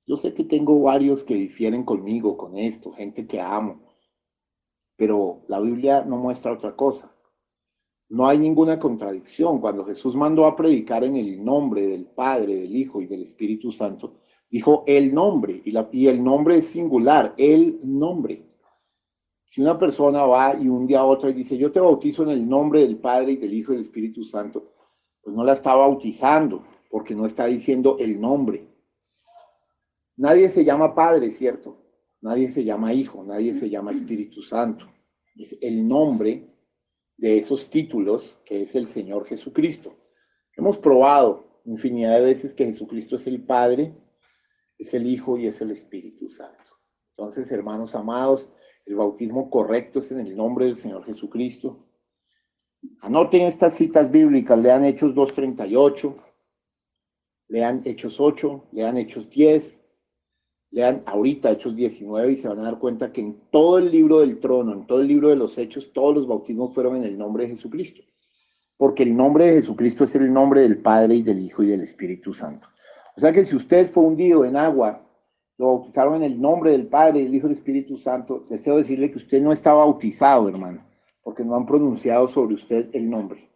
Yo sé que tengo varios que difieren conmigo con esto, gente que amo, pero la Biblia no muestra otra cosa. No hay ninguna contradicción. Cuando Jesús mandó a predicar en el nombre del Padre, del Hijo y del Espíritu Santo, dijo el nombre, y el nombre es singular, el nombre. Si una persona va y un día a otra y dice, yo te bautizo en el nombre del Padre y del Hijo y del Espíritu Santo, pues no la está bautizando, porque no está diciendo el nombre. Nadie se llama Padre, ¿cierto? Nadie se llama Hijo, nadie se llama Espíritu Santo. Es el nombre de esos títulos que es el Señor Jesucristo. Hemos probado infinidad de veces que Jesucristo es el Padre, es el Hijo y es el Espíritu Santo. Entonces, hermanos amados, el bautismo correcto es en el nombre del Señor Jesucristo. Anoten estas citas bíblicas, lean Hechos 2:38, lean Hechos 8, lean Hechos 10, lean ahorita Hechos 19 y se van a dar cuenta que en todo el libro del trono, en todo el libro de los Hechos, todos los bautismos fueron en el nombre de Jesucristo. Porque el nombre de Jesucristo es el nombre del Padre y del Hijo y del Espíritu Santo. O sea que si usted fue hundido en agua, lo bautizaron en el nombre del Padre, del Hijo y del Espíritu Santo, deseo decirle que usted no está bautizado, hermano, porque no han pronunciado sobre usted el nombre.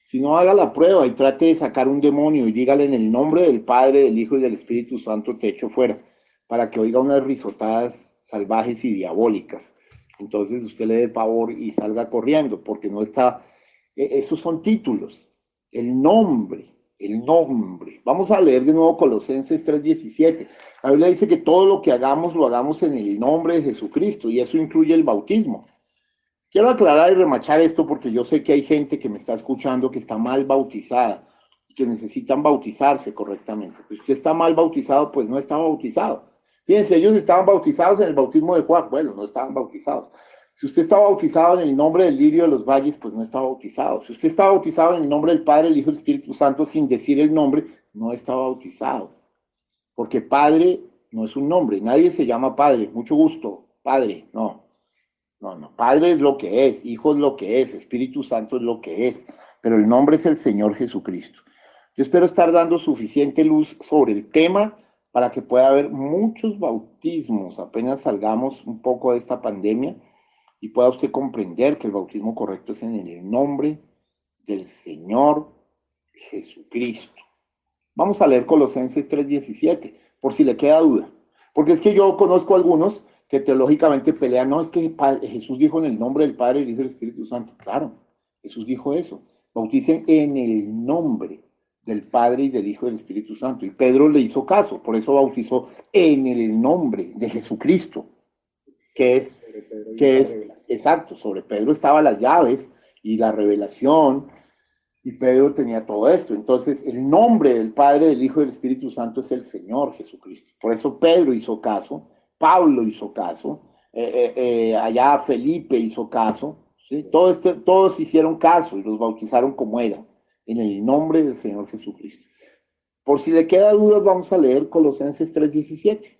Si no, haga la prueba y trate de sacar un demonio y dígale en el nombre del Padre, del Hijo y del Espíritu Santo te echo fuera, para que oiga unas risotadas salvajes y diabólicas. Entonces usted le dé pavor y salga corriendo, porque no está... Esos son títulos. El nombre. Vamos a leer de nuevo Colosenses 3:17. La Biblia dice que todo lo que hagamos, lo hagamos en el nombre de Jesucristo, y eso incluye el bautismo. Quiero aclarar y remachar esto porque yo sé que hay gente que me está escuchando que está mal bautizada y que necesitan bautizarse correctamente. Si usted está mal bautizado, pues no está bautizado. Fíjense, ellos estaban bautizados en el bautismo de Juan. Bueno, no estaban bautizados. Si usted está bautizado en el nombre del lirio de los valles, pues no está bautizado. Si usted está bautizado en el nombre del Padre, el Hijo y el Espíritu Santo sin decir el nombre, no está bautizado. Porque Padre no es un nombre. Nadie se llama Padre. Mucho gusto, Padre. No. Padre es lo que es, Hijo es lo que es, Espíritu Santo es lo que es, pero el nombre es el Señor Jesucristo. Yo espero estar dando suficiente luz sobre el tema para que pueda haber muchos bautismos, apenas salgamos un poco de esta pandemia y pueda usted comprender que el bautismo correcto es en el nombre del Señor Jesucristo. Vamos a leer Colosenses 3:17, por si le queda duda. Porque es que yo conozco algunos que teológicamente pelean, no, es que Jesús dijo en el nombre del Padre, el Hijo y del Espíritu Santo. Claro, Jesús dijo eso. Bauticen en el nombre del Padre y del Hijo y del Espíritu Santo. Y Pedro le hizo caso, por eso bautizó en el nombre de Jesucristo, que es exacto, sobre Pedro estaban las llaves y la revelación, y Pedro tenía todo esto. Entonces, el nombre del Padre, del Hijo y del Espíritu Santo es el Señor Jesucristo. Por eso Pedro hizo caso, Pablo hizo caso, allá Felipe hizo caso, ¿sí? Todos hicieron caso y los bautizaron como era, en el nombre del Señor Jesucristo. Por si le queda dudas, vamos a leer Colosenses 3:17.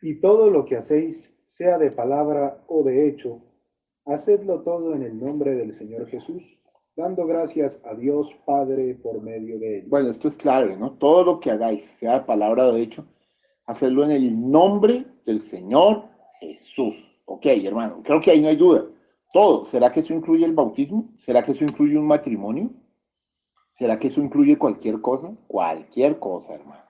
Y todo lo que hacéis, sea de palabra o de hecho, hacedlo todo en el nombre del Señor Jesús, dando gracias a Dios Padre por medio de él. Bueno, esto es clave, ¿no? Todo lo que hagáis, sea de palabra o de hecho, hacedlo en el nombre del Señor Jesús. Ok, hermano, creo que ahí no hay duda. Todo. ¿Será que eso incluye el bautismo? ¿Será que eso incluye un matrimonio? ¿Será que eso incluye cualquier cosa? Cualquier cosa, hermano.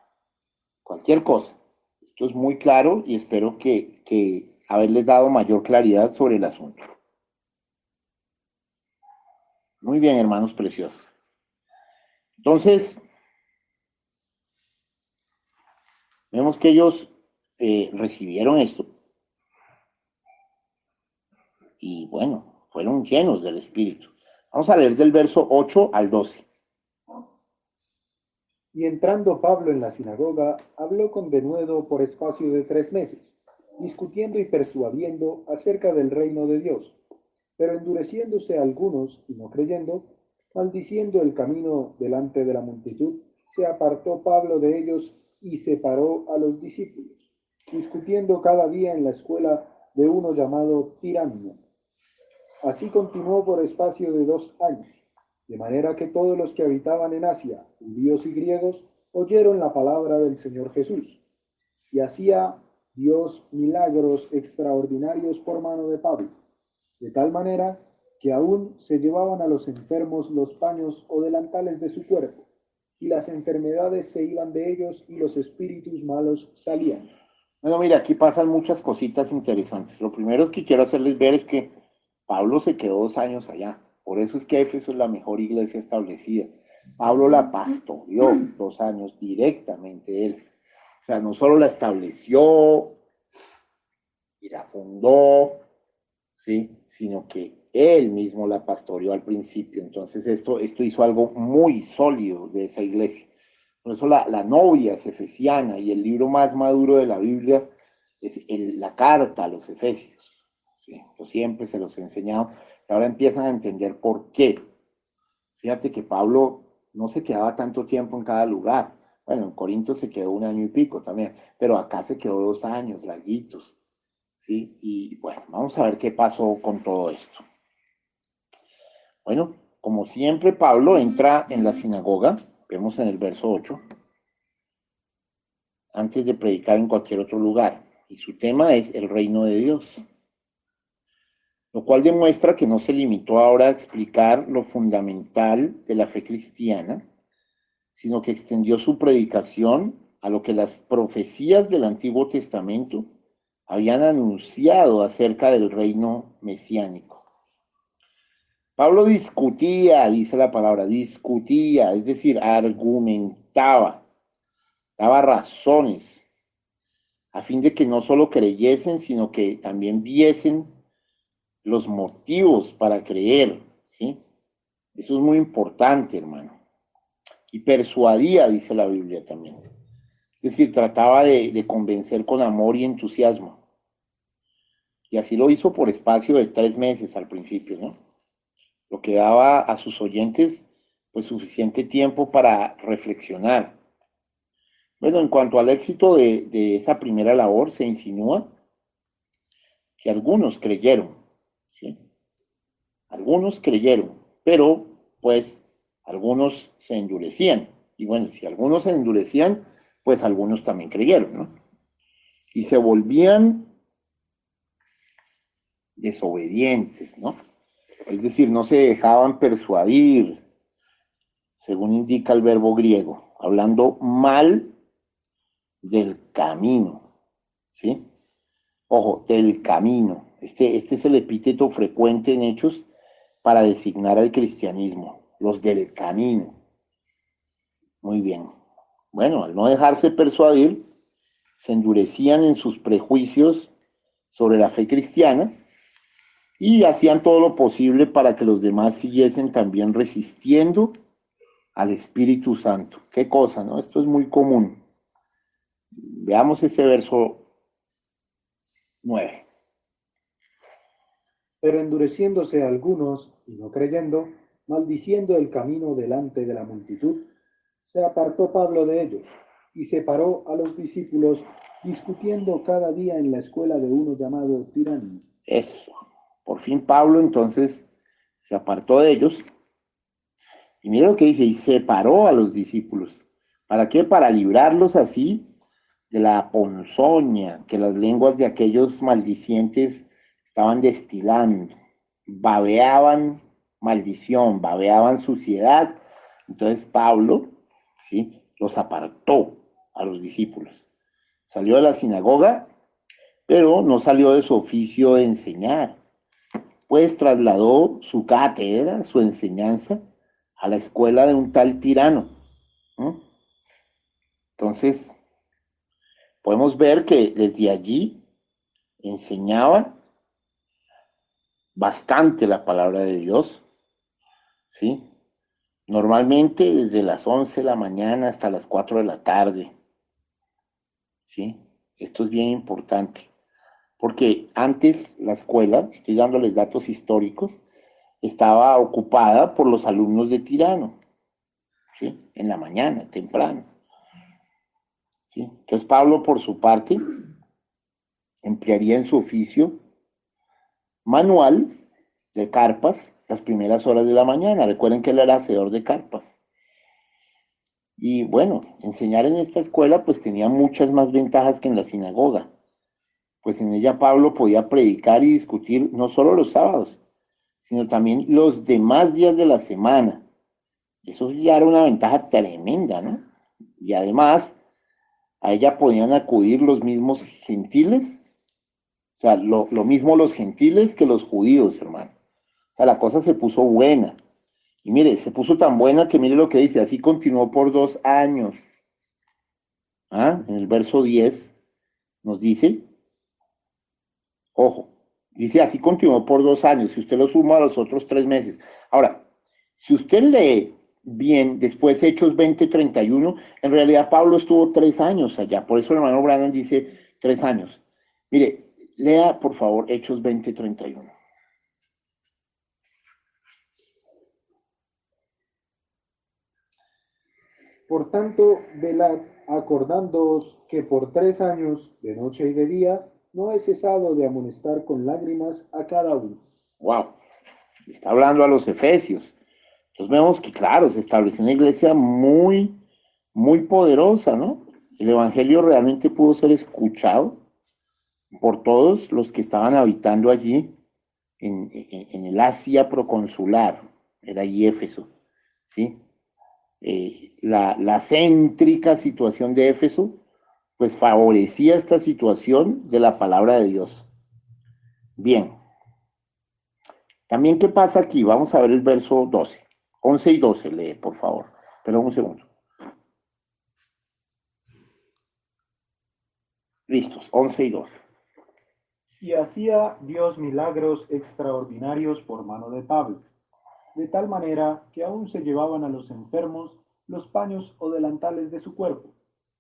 Cualquier cosa. Esto es muy claro y espero que haberles dado mayor claridad sobre el asunto. Muy bien, hermanos preciosos. Entonces, vemos que ellos recibieron esto y bueno, fueron llenos del Espíritu. Vamos a leer del verso 8 al 12. Y entrando Pablo en la sinagoga, habló con denuedo por espacio de 3 meses, discutiendo y persuadiendo acerca del reino de Dios. Pero endureciéndose algunos y no creyendo, maldiciendo el camino delante de la multitud, se apartó Pablo de ellos y separó a los discípulos, discutiendo cada día en la escuela de uno llamado Tiranno. Así continuó por espacio de 2 años, de manera que todos los que habitaban en Asia, judíos y griegos, oyeron la palabra del Señor Jesús. Y hacía Dios milagros extraordinarios por mano de Pablo, de tal manera que aún se llevaban a los enfermos los paños o delantales de su cuerpo, y las enfermedades se iban de ellos y los espíritus malos salían. Bueno, mira, aquí pasan muchas cositas interesantes. Lo primero que quiero hacerles ver es que Pablo se quedó 2 años allá. Por eso es que Éfeso es la mejor iglesia establecida. Pablo la pastoreó 2 años directamente él. O sea, no solo la estableció y la fundó, ¿sí? Sino que él mismo la pastoreó al principio. Entonces esto hizo algo muy sólido de esa iglesia. Por eso la novia es efesiana y el libro más maduro de la Biblia es la carta a los Efesios. ¿Sí? Yo siempre se los he enseñado. Y ahora empiezan a entender por qué. Fíjate que Pablo no se quedaba tanto tiempo en cada lugar. Bueno, en Corinto se quedó 1 año y pico también, pero acá se quedó 2 años, larguitos. ¿Sí? Y bueno, vamos a ver qué pasó con todo esto. Bueno, como siempre, Pablo entra en la sinagoga, vemos en el verso 8, antes de predicar en cualquier otro lugar. Y su tema es el reino de Dios. Lo cual demuestra que no se limitó ahora a explicar lo fundamental de la fe cristiana, sino que extendió su predicación a lo que las profecías del Antiguo Testamento habían anunciado acerca del reino mesiánico. Pablo discutía, dice la palabra, discutía, es decir, argumentaba, daba razones, a fin de que no solo creyesen, sino que también viesen los motivos para creer, ¿sí? Eso es muy importante, hermano. Y persuadía, dice la Biblia también. Es decir, trataba de convencer con amor y entusiasmo. Y así lo hizo por espacio de 3 meses al principio, ¿no? Lo que daba a sus oyentes pues suficiente tiempo para reflexionar. Bueno, en cuanto al éxito de esa primera labor, se insinúa que algunos creyeron, ¿sí? Algunos creyeron, pero pues algunos se endurecían. Y bueno, si algunos se endurecían, pues algunos también creyeron, ¿no? Y se volvían desobedientes, ¿no? Es decir, no se dejaban persuadir, según indica el verbo griego, hablando mal del camino, ¿sí? Ojo, del camino. Este es el epíteto frecuente en Hechos para designar al cristianismo, los del camino. Muy bien. Bueno, al no dejarse persuadir, se endurecían en sus prejuicios sobre la fe cristiana y hacían todo lo posible para que los demás siguiesen también resistiendo al Espíritu Santo. Qué cosa, ¿no? Esto es muy común. Veamos ese verso 9. Pero endureciéndose algunos y no creyendo, maldiciendo el camino delante de la multitud, se apartó Pablo de ellos y separó a los discípulos, discutiendo cada día en la escuela de uno llamado Tirano. Eso. Por fin Pablo entonces se apartó de ellos y mira lo que dice, y separó a los discípulos. ¿Para qué? Para librarlos así de la ponzoña que las lenguas de aquellos maldicientes estaban destilando. Babeaban maldición, babeaban suciedad. Entonces Pablo, ¿sí?, los apartó a los discípulos. Salió de la sinagoga, pero no salió de su oficio de enseñar, pues trasladó su cátedra, su enseñanza, a la escuela de un tal Tirano. ¿Mm? Entonces, podemos ver que desde allí enseñaba bastante la palabra de Dios, ¿sí? Normalmente desde las 11 de la mañana hasta las 4 de la tarde, ¿sí? Esto es bien importante, porque antes la escuela, estoy dándoles datos históricos, estaba ocupada por los alumnos de Tirano, ¿sí? En la mañana, temprano, ¿sí? Entonces Pablo, por su parte, emplearía en su oficio manual de carpas las primeras horas de la mañana. Recuerden que él era hacedor de carpas. Y bueno, enseñar en esta escuela pues tenía muchas más ventajas que en la sinagoga, pues en ella Pablo podía predicar y discutir no solo los sábados, sino también los demás días de la semana. Eso ya era una ventaja tremenda, ¿no? Y además, a ella podían acudir los mismos gentiles, o sea, lo mismo los gentiles que los judíos, hermano. O sea, la cosa se puso buena. Y mire, se puso tan buena que mire lo que dice, así continuó por 2 años. ¿Ah? En el verso 10 nos dice, ojo, dice así continuó por 2 años, si usted lo suma a los otros 3 meses. Ahora, si usted lee bien después Hechos 20:31, en realidad Pablo estuvo 3 años allá, por eso el hermano Branham dice 3 años. Mire, lea por favor Hechos 20:31. Por tanto, velad, acordándoos que por 3 años, de noche y de día, no he cesado de amonestar con lágrimas a cada uno. Wow, está hablando a los efesios. Entonces vemos que, claro, se estableció una iglesia muy, muy poderosa, ¿no? El evangelio realmente pudo ser escuchado por todos los que estaban habitando allí en el Asia proconsular, era allí Éfeso, ¿sí? La céntrica situación de Éfeso, pues favorecía esta situación de la palabra de Dios. Bien, también, ¿qué pasa aquí? Vamos a ver el verso 12, 11 y 12, lee, por favor. Perdón un segundo. Listos, 11 y 12. Y hacía Dios milagros extraordinarios por mano de Pablo, de tal manera que aún se llevaban a los enfermos los paños o delantales de su cuerpo,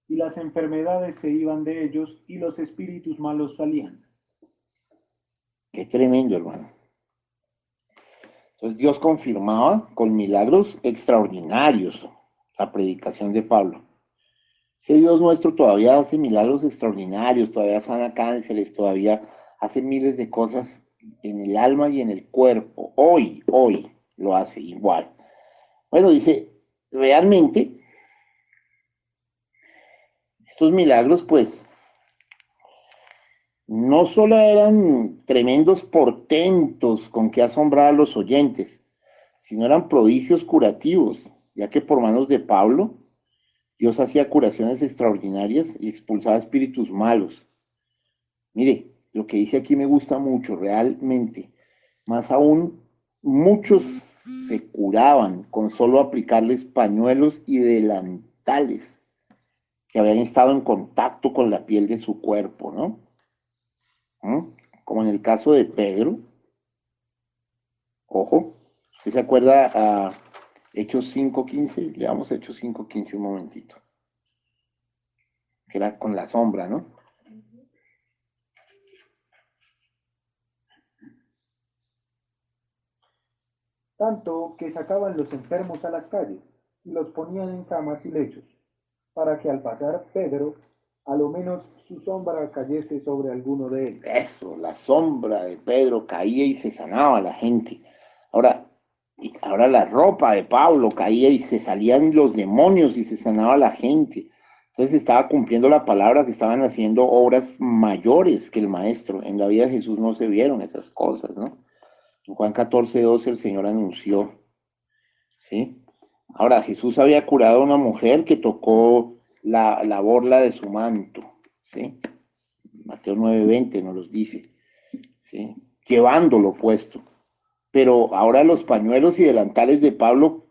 y las enfermedades se iban de ellos y los espíritus malos salían. Qué tremendo, hermano. Entonces Dios confirmaba con milagros extraordinarios la predicación de Pablo. Ese Dios nuestro todavía hace milagros extraordinarios, todavía sana cánceres, todavía hace miles de cosas en el alma y en el cuerpo. Hoy lo hace igual. Bueno, dice, realmente, estos milagros, pues, no solo eran tremendos portentos con que asombrar a los oyentes, sino eran prodigios curativos, ya que por manos de Pablo, Dios hacía curaciones extraordinarias y expulsaba espíritus malos. Mire, lo que dice aquí me gusta mucho, realmente. Más aún, muchos se curaban con solo aplicarles pañuelos y delantales que habían estado en contacto con la piel de su cuerpo, ¿no? ¿Mm? Como en el caso de Pedro. Ojo, ¿usted se acuerda a Hechos 5:15? Leamos Hechos 5:15 un momentito. Que era con la sombra, ¿no? Tanto que sacaban los enfermos a las calles y los ponían en camas y lechos, para que al pasar Pedro, a lo menos su sombra cayese sobre alguno de ellos. Eso, la sombra de Pedro caía y se sanaba la gente. Ahora, ahora la ropa de Pablo caía y se salían los demonios y se sanaba la gente. Entonces estaba cumpliendo la palabra, que estaban haciendo obras mayores que el maestro. En la vida de Jesús no se vieron esas cosas, ¿no? En Juan 14:12 el Señor anunció, ¿sí? Ahora, Jesús había curado a una mujer que tocó la borla de su manto, ¿sí? Mateo 9:20 nos los dice, ¿sí? Llevándolo puesto. Pero ahora los pañuelos y delantales de Pablo,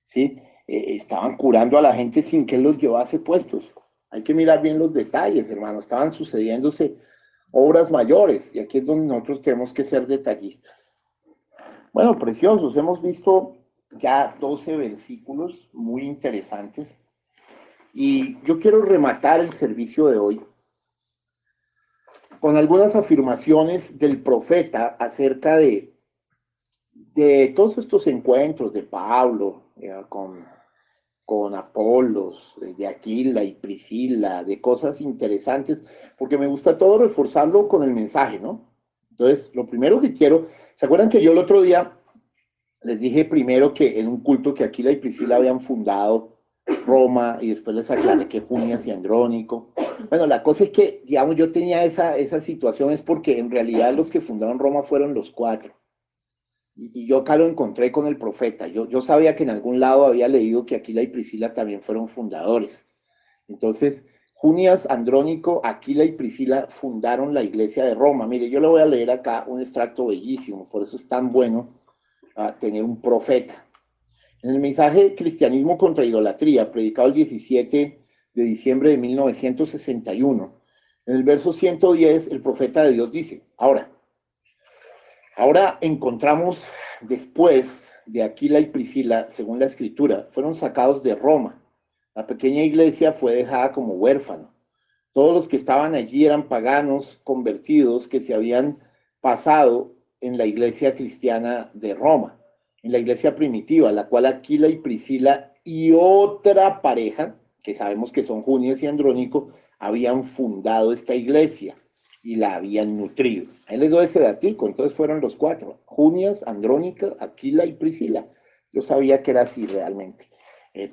¿sí? Estaban curando a la gente sin que él los llevase puestos. Hay que mirar bien los detalles, hermano. Estaban sucediéndose obras mayores y aquí es donde nosotros tenemos que ser detallistas. Bueno, preciosos, hemos visto ya 12 versículos muy interesantes y yo quiero rematar el servicio de hoy con algunas afirmaciones del profeta acerca de todos estos encuentros de Pablo con Apolos, de Aquila y Priscila, de cosas interesantes, porque me gusta todo reforzarlo con el mensaje, ¿no? Entonces, lo primero que quiero, ¿se acuerdan que yo el otro día les dije primero que en un culto que Aquila y Priscila habían fundado Roma y después les aclaré que Junias y Andrónico? Bueno, la cosa es que, digamos, yo tenía esa situación es porque en realidad los que fundaron Roma fueron los cuatro. Y yo acá lo encontré con el profeta. Yo sabía que en algún lado había leído que Aquila y Priscila también fueron fundadores. Entonces, Junias, Andrónico, Aquila y Priscila fundaron la iglesia de Roma. Mire, yo le voy a leer acá un extracto bellísimo, por eso es tan bueno tener un profeta. En el mensaje Cristianismo contra Idolatría, predicado el 17 de diciembre de 1961, en el verso 110, el profeta de Dios dice, ahora encontramos después de Aquila y Priscila, según la escritura, fueron sacados de Roma. La pequeña iglesia fue dejada como huérfano. Todos los que estaban allí eran paganos convertidos que se habían pasado en la iglesia cristiana de Roma, en la iglesia primitiva, la cual Aquila y Priscila y otra pareja, que sabemos que son Junias y Andrónico, habían fundado esta iglesia y la habían nutrido. Ahí les doy ese datico, entonces fueron los cuatro, Junias, Andrónica, Aquila y Priscila. Yo sabía que era así realmente.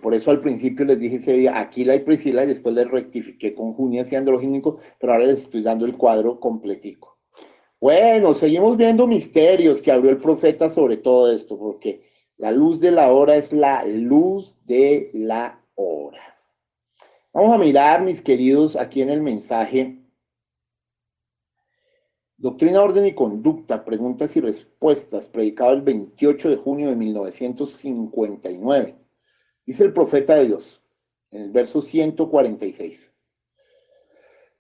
Por eso al principio les dije ese día Aquila y Priscila y después les rectifiqué con Junias y Andrónico, pero ahora les estoy dando el cuadro completico. Bueno, seguimos viendo misterios que abrió el profeta sobre todo esto, porque la luz de la hora es la luz de la hora. Vamos a mirar, mis queridos, aquí en el mensaje Doctrina, Orden y Conducta, Preguntas y Respuestas, predicado el 28 de junio de 1959. Dice el profeta de Dios, en el verso 146.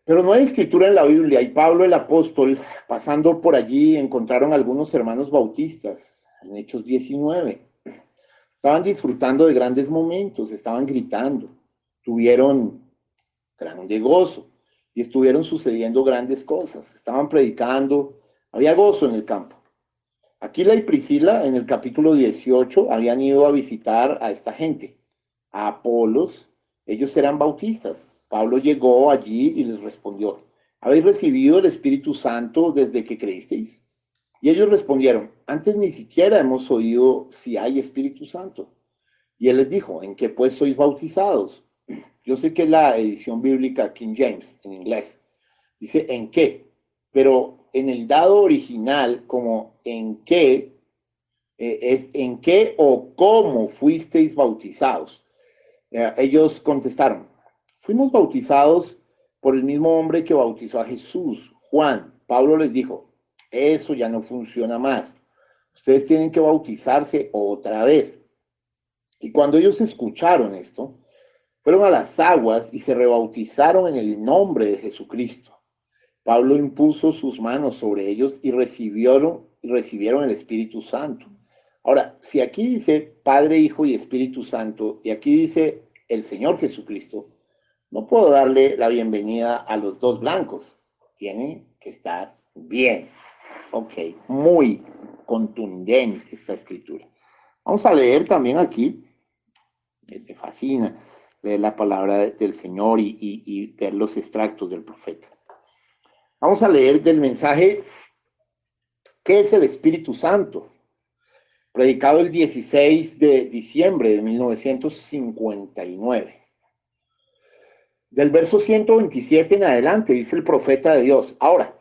Pero no hay escritura en la Biblia, y Pablo el apóstol, pasando por allí, encontraron algunos hermanos bautistas, en Hechos 19. Estaban disfrutando de grandes momentos, estaban gritando, tuvieron grande gozo, y estuvieron sucediendo grandes cosas, estaban predicando, había gozo en el campo. Aquila y Priscila, en el capítulo 18, habían ido a visitar a esta gente, a Apolos. Ellos eran bautistas. Pablo llegó allí y les respondió, ¿habéis recibido el Espíritu Santo desde que creísteis? Y ellos respondieron, antes ni siquiera hemos oído si hay Espíritu Santo. Y él les dijo, ¿en qué pues sois bautizados? Yo sé que es la edición bíblica King James, en inglés. Dice, ¿en qué? Pero en el dado original, como en qué, es en qué o cómo fuisteis bautizados. Ellos contestaron, fuimos bautizados por el mismo hombre que bautizó a Jesús, Juan. Pablo les dijo, eso ya no funciona más. Ustedes tienen que bautizarse otra vez. Y cuando ellos escucharon esto, fueron a las aguas y se rebautizaron en el nombre de Jesucristo. Pablo impuso sus manos sobre ellos y recibieron el Espíritu Santo. Ahora, si aquí dice Padre, Hijo y Espíritu Santo, y aquí dice el Señor Jesucristo, no puedo darle la bienvenida a los dos blancos. Tiene que estar bien. Ok, muy contundente esta escritura. Vamos a leer también aquí, me fascina leer la palabra del Señor y ver los extractos del profeta. Vamos a leer del mensaje, ¿qué es el Espíritu Santo? Predicado el 16 de diciembre de 1959. Del verso 127 en adelante, dice el profeta de Dios. Ahora,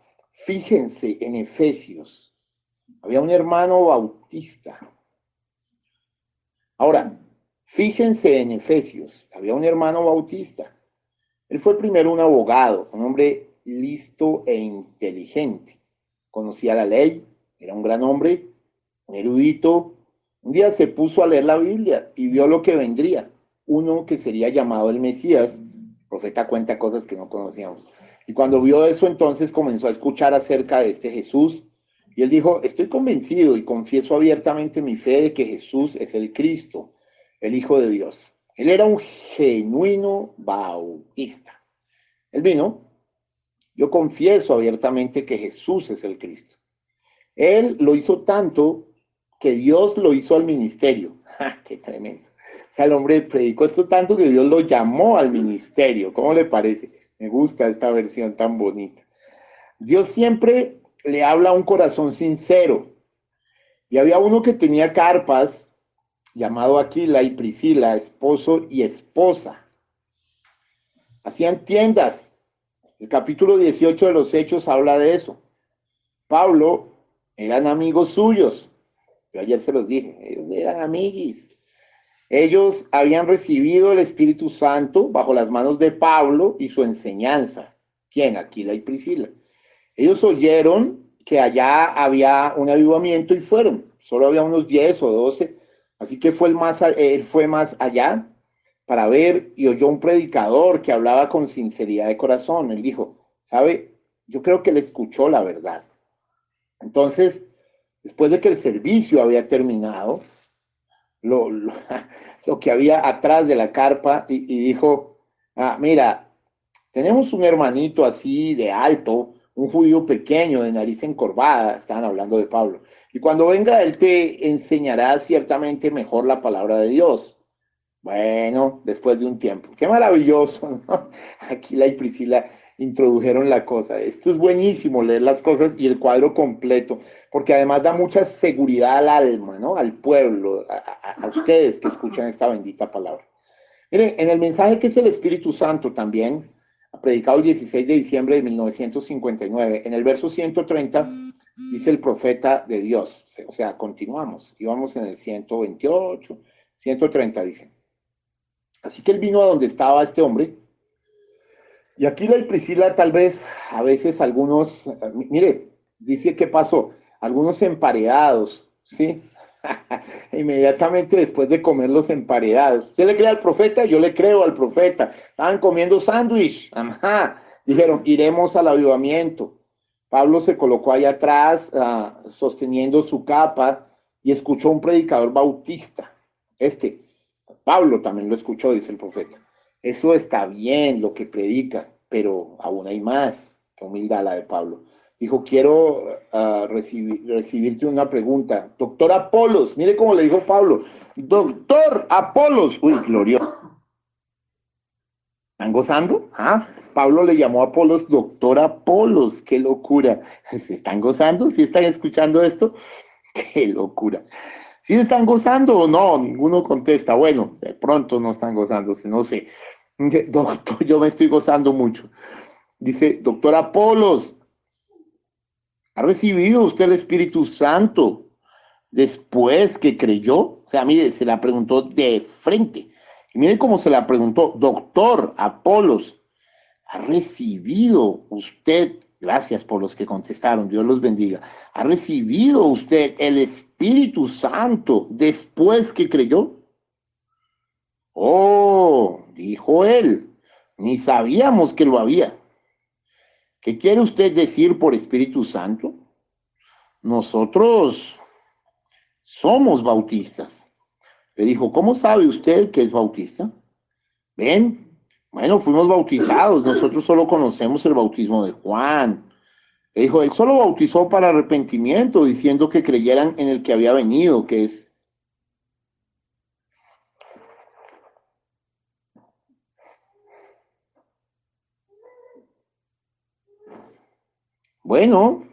fíjense en Efesios. Había un hermano bautista. Ahora, fíjense en Efesios. Había un hermano bautista. Él fue primero un abogado, un hombre listo e inteligente. Conocía la ley, era un gran hombre, un erudito. Un día se puso a leer la Biblia y vio lo que vendría. Uno que sería llamado el Mesías. El profeta cuenta cosas que no conocíamos. Y cuando vio eso, entonces comenzó a escuchar acerca de este Jesús. Y él dijo, estoy convencido y confieso abiertamente mi fe de que Jesús es el Cristo, el Hijo de Dios. Él era un genuino bautista. Él vino, yo confieso abiertamente que Jesús es el Cristo. Él lo hizo tanto que Dios lo hizo al ministerio. ¡Ja, qué tremendo! O sea, el hombre predicó esto tanto que Dios lo llamó al ministerio. ¿Cómo le parece? Me gusta esta versión tan bonita. Dios siempre le habla a un corazón sincero. Y había uno que tenía carpas, llamado Aquila y Priscila, esposo y esposa. Hacían tiendas. El capítulo 18 de los Hechos habla de eso. Pablo eran amigos suyos. Yo ayer se los dije, ellos eran amiguis. Ellos habían recibido el Espíritu Santo bajo las manos de Pablo y su enseñanza. ¿Quién? Aquila y Priscila. Ellos oyeron que allá había un avivamiento y fueron. Solo había unos 10 o 12. Así que él fue más allá para ver y oyó un predicador que hablaba con sinceridad de corazón. Él dijo, ¿sabe? Yo creo que él escuchó la verdad. Entonces, después de que el servicio había terminado, lo que había atrás de la carpa y dijo, mira, tenemos un hermanito así de alto, un judío pequeño de nariz encorvada, estaban hablando de Pablo, y cuando venga él te enseñará ciertamente mejor la palabra de Dios. Bueno, después de un tiempo, qué maravilloso, ¿no? Aquila y Priscila introdujeron la cosa. Esto es buenísimo, leer las cosas y el cuadro completo, porque además da mucha seguridad al alma, ¿no? Al pueblo, a ustedes que escuchan esta bendita palabra. Miren, en el mensaje que es el Espíritu Santo también, predicado el 16 de diciembre de 1959, en el verso 130, dice el profeta de Dios, o sea, continuamos, íbamos en el 128, 130 dice. Así que él vino a donde estaba este hombre, y Aquila y Priscila tal vez, a veces algunos, mire, dice que pasó, algunos emparedados, ¿sí? Inmediatamente después de comer los emparedados. ¿Usted le cree al profeta? Yo le creo al profeta. Estaban comiendo sándwich. Ajá. Dijeron, iremos al avivamiento. Pablo se colocó allá atrás, sosteniendo su capa, y escuchó un predicador bautista. Pablo también lo escuchó, dice el profeta. Eso está bien lo que predica, pero aún hay más. Qué humildad la de Pablo. Dijo, quiero recibirte una pregunta. Doctor Apolos, mire cómo le dijo Pablo. Doctor Apolos. Uy, glorioso. ¿Están gozando? Pablo le llamó a Apolos Doctor Apolos. ¡Qué locura! ¿Se están gozando? ¿Sí están escuchando esto? ¡Qué locura! ¿Sí están gozando o no? Ninguno contesta. Bueno, de pronto no están gozándose, no sé. Doctor, yo me estoy gozando mucho. Dice, doctor Apolos, ¿ha recibido usted el Espíritu Santo después que creyó? O sea, mire, se la preguntó de frente. Y mire cómo se la preguntó, doctor Apolos, ¿ha recibido usted, gracias por los que contestaron, Dios los bendiga, ¿ha recibido usted el Espíritu Santo después que creyó? Oh, dijo él, ni sabíamos que lo había. ¿Qué quiere usted decir por Espíritu Santo? Nosotros somos bautistas. Le dijo, ¿cómo sabe usted que es bautista? Ven, bueno, fuimos bautizados, nosotros solo conocemos el bautismo de Juan. Le dijo, él solo bautizó para arrepentimiento, diciendo que creyeran en el que había venido, que es... Bueno,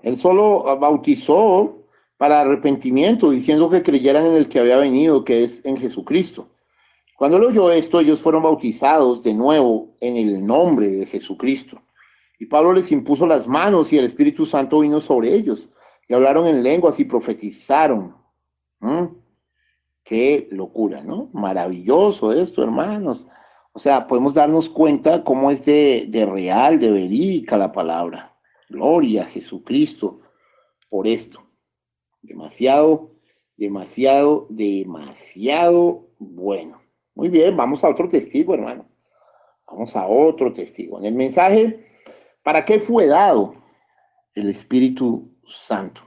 él solo bautizó para arrepentimiento, diciendo que creyeran en el que había venido, que es en Jesucristo. Cuando él oyó esto, ellos fueron bautizados de nuevo en el nombre de Jesucristo. Y Pablo les impuso las manos y el Espíritu Santo vino sobre ellos. Y hablaron en lenguas y profetizaron. ¿Mm? Qué locura, ¿no? Maravilloso esto, hermanos. O sea, podemos darnos cuenta cómo es de real, de verídica la palabra. Gloria a Jesucristo por esto. Demasiado, demasiado, demasiado bueno. Muy bien, vamos a otro testigo, hermano. Vamos a otro testigo. En el mensaje, ¿para qué fue dado el Espíritu Santo?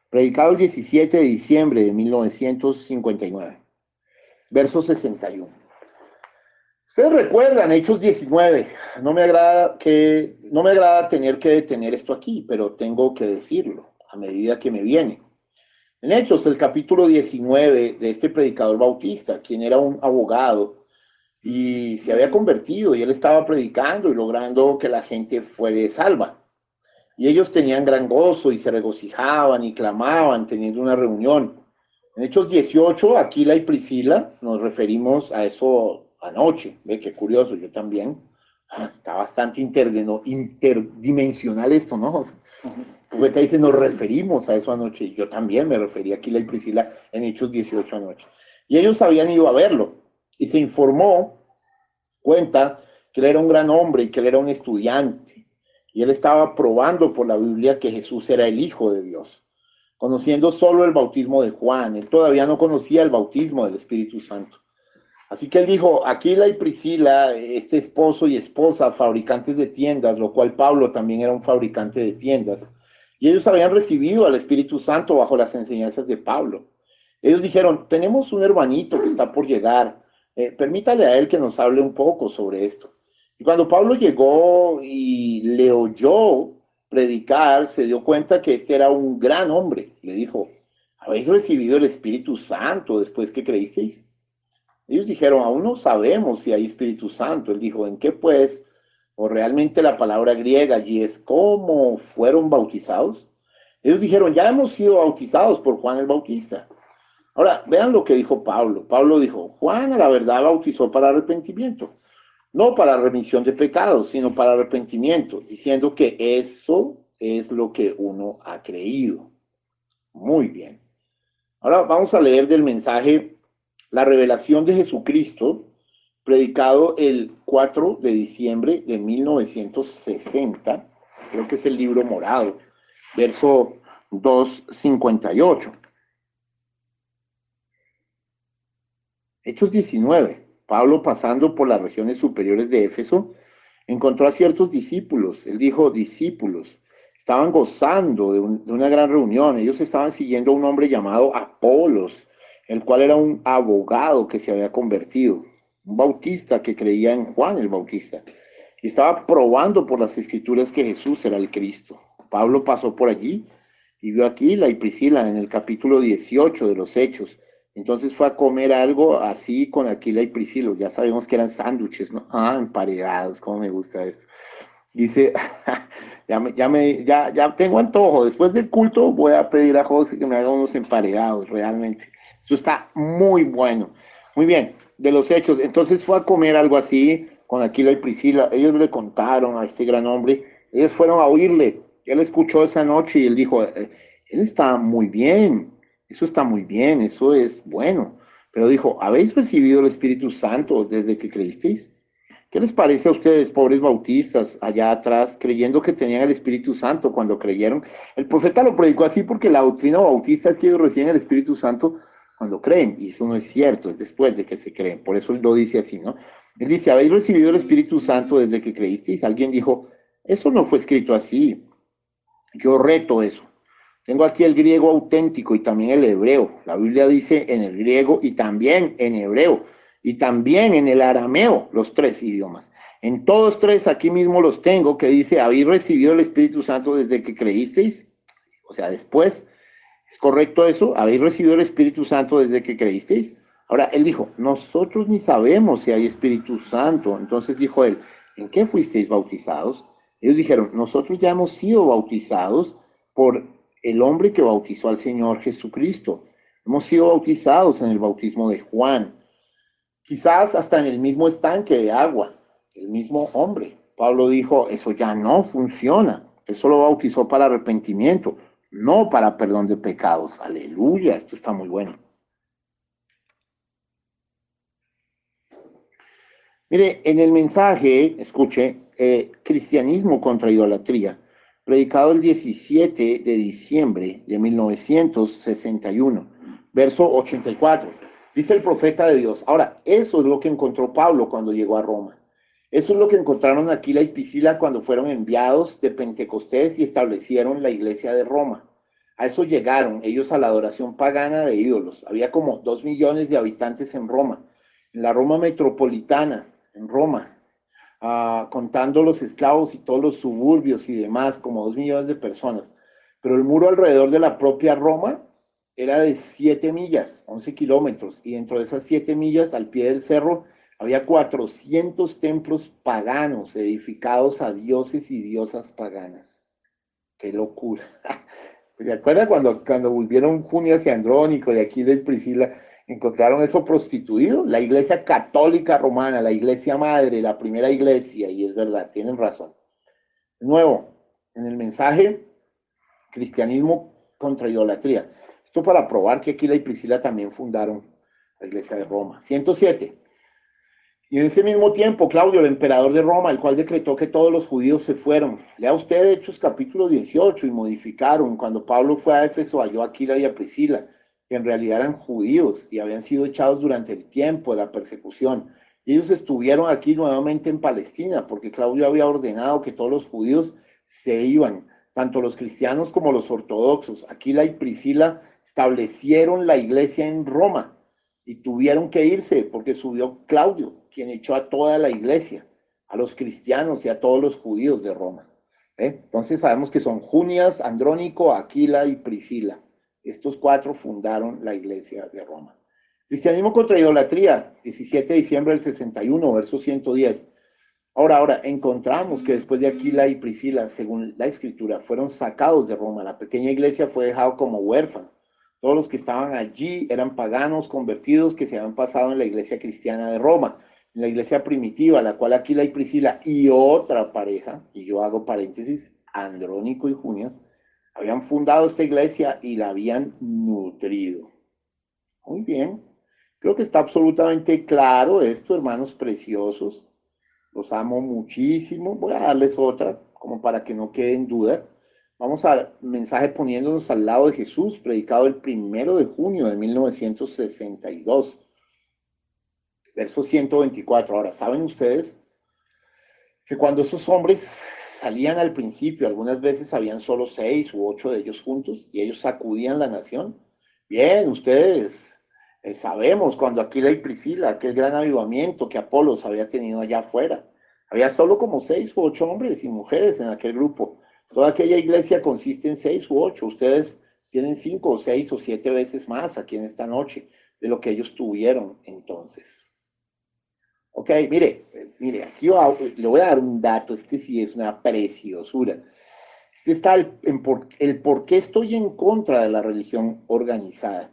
Predicado el 17 de diciembre de 1959. Verso 61. Ustedes recuerdan Hechos 19. No me agrada tener que detener esto aquí, pero tengo que decirlo a medida que me viene. En Hechos, el capítulo 19 de este predicador bautista, quien era un abogado y se había convertido, y él estaba predicando y logrando que la gente fuera salva. Y ellos tenían gran gozo y se regocijaban y clamaban teniendo una reunión. En Hechos 18, Aquila y Priscila, nos referimos a eso anoche. Ve qué curioso, yo también. Está bastante interdimensional esto, ¿no? Porque acá dice, nos referimos a eso anoche. Yo también me referí a Aquila y Priscila en Hechos 18 anoche. Y ellos habían ido a verlo. Y se informó, cuenta, que él era un gran hombre y que él era un estudiante. Y él estaba probando por la Biblia que Jesús era el Hijo de Dios, conociendo solo el bautismo de Juan. Él todavía no conocía el bautismo del Espíritu Santo. Así que él dijo, Aquila y Priscila, este esposo y esposa, fabricantes de tiendas, lo cual Pablo también era un fabricante de tiendas, y ellos habían recibido al Espíritu Santo bajo las enseñanzas de Pablo. Ellos dijeron, tenemos un hermanito que está por llegar, permítale a él que nos hable un poco sobre esto. Y cuando Pablo llegó y le oyó predicar, se dio cuenta que este era un gran hombre. Le dijo, ¿habéis recibido el Espíritu Santo después que creísteis? Ellos dijeron, aún no sabemos si hay Espíritu Santo. Él dijo, ¿en qué pues? O realmente la palabra griega allí es, ¿cómo fueron bautizados? Ellos dijeron, ya hemos sido bautizados por Juan el Bautista. Ahora, vean lo que dijo Pablo. Pablo dijo, Juan a la verdad bautizó para arrepentimiento, no para remisión de pecados, sino para arrepentimiento, diciendo que eso es lo que uno ha creído. Muy bien. Ahora vamos a leer del mensaje La revelación de Jesucristo, predicado el 4 de diciembre de 1960, creo que es el libro morado, verso 258. Hechos 19. Pablo, pasando por las regiones superiores de Éfeso, encontró a ciertos discípulos. Él dijo, discípulos, estaban gozando de una gran reunión. Ellos estaban siguiendo a un hombre llamado Apolos, el cual era un abogado que se había convertido, un bautista que creía en Juan el Bautista, y estaba probando por las escrituras que Jesús era el Cristo. Pablo pasó por allí y vio a Aquila y Priscila en el capítulo 18 de los Hechos. Entonces fue a comer algo así con Aquila y Priscila. Ya sabemos que eran sándwiches, ¿no? Emparedados, cómo me gusta esto. Dice, ya tengo antojo. Después del culto voy a pedir a José que me haga unos emparedados, realmente. Eso está muy bueno. Muy bien, de los hechos. Entonces fue a comer algo así con Aquila y Priscila. Ellos le contaron a este gran hombre. Ellos fueron a oírle. Él escuchó esa noche y él dijo, él está muy bien. Eso está muy bien. Eso es bueno. Pero dijo, ¿habéis recibido el Espíritu Santo desde que creísteis? ¿Qué les parece a ustedes, pobres bautistas, allá atrás, creyendo que tenían el Espíritu Santo cuando creyeron? El profeta lo predicó así porque la doctrina bautista es que ellos reciben el Espíritu Santo cuando creen, y eso no es cierto, es después de que se creen. Por eso él lo dice así, ¿no? Él dice, ¿habéis recibido el Espíritu Santo desde que creísteis? Alguien dijo, eso no fue escrito así. Yo reto eso. Tengo aquí el griego auténtico y también el hebreo. La Biblia dice en el griego y también en hebreo y también en el arameo, los tres idiomas. En todos tres aquí mismo los tengo, que dice, ¿habéis recibido el Espíritu Santo desde que creísteis? O sea, después, ¿es correcto eso? ¿Habéis recibido el Espíritu Santo desde que creísteis? Ahora, él dijo, nosotros ni sabemos si hay Espíritu Santo. Entonces dijo él, ¿en qué fuisteis bautizados? Ellos dijeron, nosotros ya hemos sido bautizados por el hombre que bautizó al Señor Jesucristo. Hemos sido bautizados en el bautismo de Juan, quizás hasta en el mismo estanque de agua, el mismo hombre. Pablo dijo, eso ya no funciona. Él solo bautizó para arrepentimiento, no para perdón de pecados. Aleluya, esto está muy bueno. Mire, en el mensaje, escuche, Cristianismo contra idolatría, predicado el 17 de diciembre de 1961, verso 84. Dice el profeta de Dios. Ahora, eso es lo que encontró Pablo cuando llegó a Roma. Eso es lo que encontraron Aquila y Priscila cuando fueron enviados de Pentecostés y establecieron la iglesia de Roma. A eso llegaron ellos, a la adoración pagana de ídolos. Había como 2 millones de habitantes en Roma, en la Roma metropolitana, en Roma, contando los esclavos y todos los suburbios y demás, como 2 millones de personas. Pero el muro alrededor de la propia Roma era de 7 millas, 11 kilómetros, y dentro de esas 7 millas, al pie del cerro, había 400 templos paganos edificados a dioses y diosas paganas. ¡Qué locura! ¿Se acuerdan cuando volvieron Junias y Andrónico de aquí de Priscila? Encontraron eso prostituido, la iglesia católica romana, la iglesia madre, la primera iglesia, y es verdad, tienen razón. De nuevo, en el mensaje, cristianismo contra idolatría. Esto para probar que Aquila y Priscila también fundaron la iglesia de Roma. 107. Y en ese mismo tiempo, Claudio, el emperador de Roma, el cual decretó que todos los judíos se fueron. Lea usted Hechos capítulo 18 y modificaron. Cuando Pablo fue a Éfeso, halló a Aquila y a Priscila, que en realidad eran judíos y habían sido echados durante el tiempo de la persecución. Y ellos estuvieron aquí nuevamente en Palestina, porque Claudio había ordenado que todos los judíos se iban, tanto los cristianos como los ortodoxos. Aquila y Priscila establecieron la iglesia en Roma y tuvieron que irse porque subió Claudio, quien echó a toda la iglesia, a los cristianos y a todos los judíos de Roma. Entonces sabemos que son Junias, Andrónico, Aquila y Priscila. Estos 4 fundaron la iglesia de Roma. Cristianismo contra idolatría, 17 de diciembre del 61, verso 110. Ahora, encontramos que después de Aquila y Priscila, según la escritura, fueron sacados de Roma. La pequeña iglesia fue dejada como huérfana. Todos los que estaban allí eran paganos convertidos que se habían pasado en la iglesia cristiana de Roma, en la iglesia primitiva, la cual Aquila y Priscila y otra pareja, y yo hago paréntesis, Andrónico y Junias, habían fundado esta iglesia y la habían nutrido. Muy bien, creo que está absolutamente claro esto, hermanos preciosos. Los amo muchísimo. Voy a darles otra, como para que no queden dudas. Vamos al mensaje poniéndonos al lado de Jesús, predicado el 1 de junio de 1962, verso 124. Ahora, ¿saben ustedes que cuando esos hombres salían al principio, algunas veces habían solo 6 u 8 de ellos juntos y ellos sacudían la nación? Bien, ustedes sabemos cuando Aquila y Priscila, aquel gran avivamiento que Apolos había tenido allá afuera, había solo como 6 u 8 hombres y mujeres en aquel grupo. Toda aquella iglesia consiste en 6 u 8. Ustedes tienen 5 o 6 o 7 veces más aquí en esta noche de lo que ellos tuvieron entonces. Ok, mire, mire, aquí le voy a dar un dato, este sí es una preciosura. Este está el por qué estoy en contra de la religión organizada.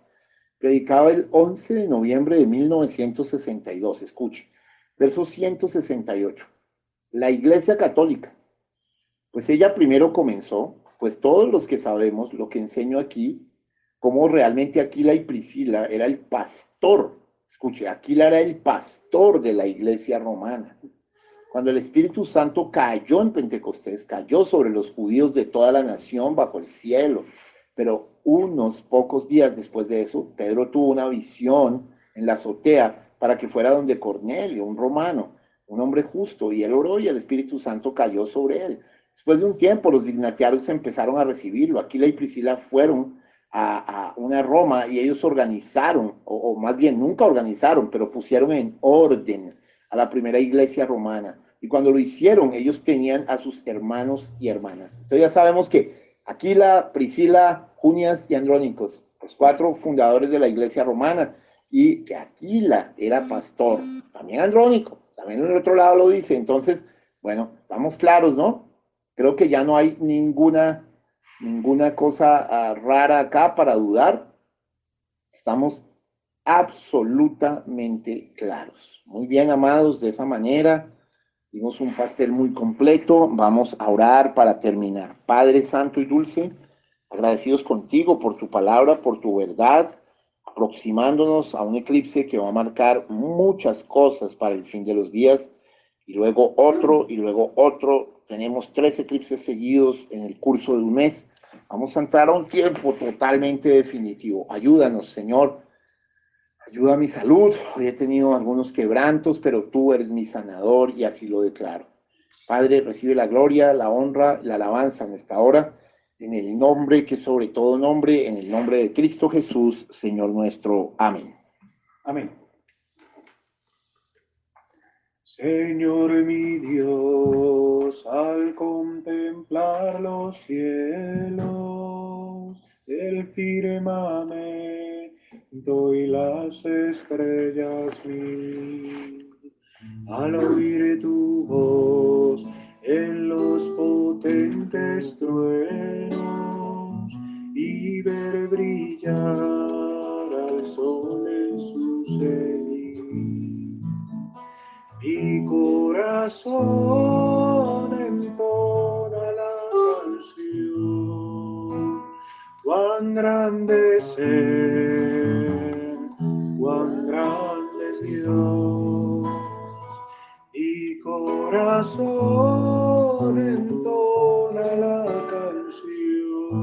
Predicado el 11 de noviembre de 1962, escuche, verso 168. La Iglesia Católica, pues ella primero comenzó, pues todos los que sabemos lo que enseño aquí, cómo realmente Aquila y Priscila era el pastor, escuche, Aquila era el pastor de la Iglesia romana. Cuando el Espíritu Santo cayó en Pentecostés, cayó sobre los judíos de toda la nación bajo el cielo. Pero unos pocos días después de eso, Pedro tuvo una visión en la azotea para que fuera donde Cornelio, un romano, un hombre justo, y él oró y el Espíritu Santo cayó sobre él. Después de un tiempo, los dignatarios empezaron a recibirlo. Aquila y Priscila fueron a una Roma y ellos organizaron, o más bien nunca organizaron, pero pusieron en orden a la primera iglesia romana. Y cuando lo hicieron, ellos tenían a sus hermanos y hermanas. Entonces ya sabemos que Aquila, Priscila, Junias y Andrónicos, los 4 fundadores de la iglesia romana, y que Aquila era pastor, también Andrónico, también en el otro lado lo dice. Entonces, bueno, estamos claros, ¿no? Creo que ya no hay ninguna cosa rara acá para dudar. Estamos absolutamente claros. Muy bien, amados, de esa manera dimos un pastel muy completo. Vamos a orar para terminar. Padre Santo y Dulce, agradecidos contigo por tu palabra, por tu verdad, aproximándonos a un eclipse que va a marcar muchas cosas para el fin de los días, y luego otro, y luego otro. Tenemos 3 eclipses seguidos en el curso de un mes. Vamos a entrar a un tiempo totalmente definitivo. Ayúdanos, Señor. Ayuda a mi salud. Hoy he tenido algunos quebrantos, pero tú eres mi sanador y así lo declaro. Padre, recibe la gloria, la honra, la alabanza en esta hora, en el nombre que sobre todo nombre, en el nombre de Cristo Jesús, Señor nuestro. Amén. Amén. Señor mi Dios, al contemplar los cielos, el firmamento y las estrellas mil, al oír tu voz en los potentes truenos y ver brillar al sol en su cenit. Mi corazón entona la canción, cuán grande es Él, cuán grande es Dios. Mi corazón entona la canción,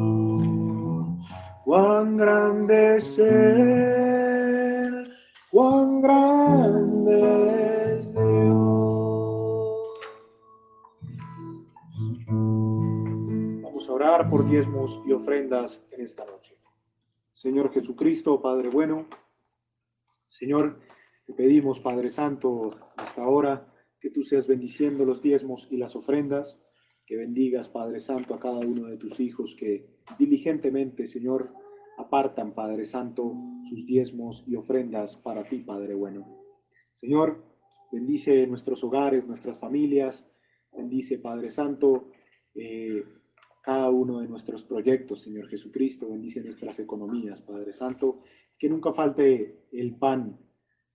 cuán grande es Él, cuán grande es Dios. Vamos a orar por diezmos y ofrendas en esta noche. Señor Jesucristo, Padre bueno, Señor, te pedimos, Padre Santo, hasta ahora, que tú seas bendiciendo los diezmos y las ofrendas, que bendigas, Padre Santo, a cada uno de tus hijos que diligentemente, Señor, apartan, Padre Santo, sus diezmos y ofrendas para ti, Padre bueno. Señor, bendice nuestros hogares, nuestras familias, bendice, Padre Santo, cada uno de nuestros proyectos, Señor Jesucristo, bendice nuestras economías, Padre Santo, que nunca falte el pan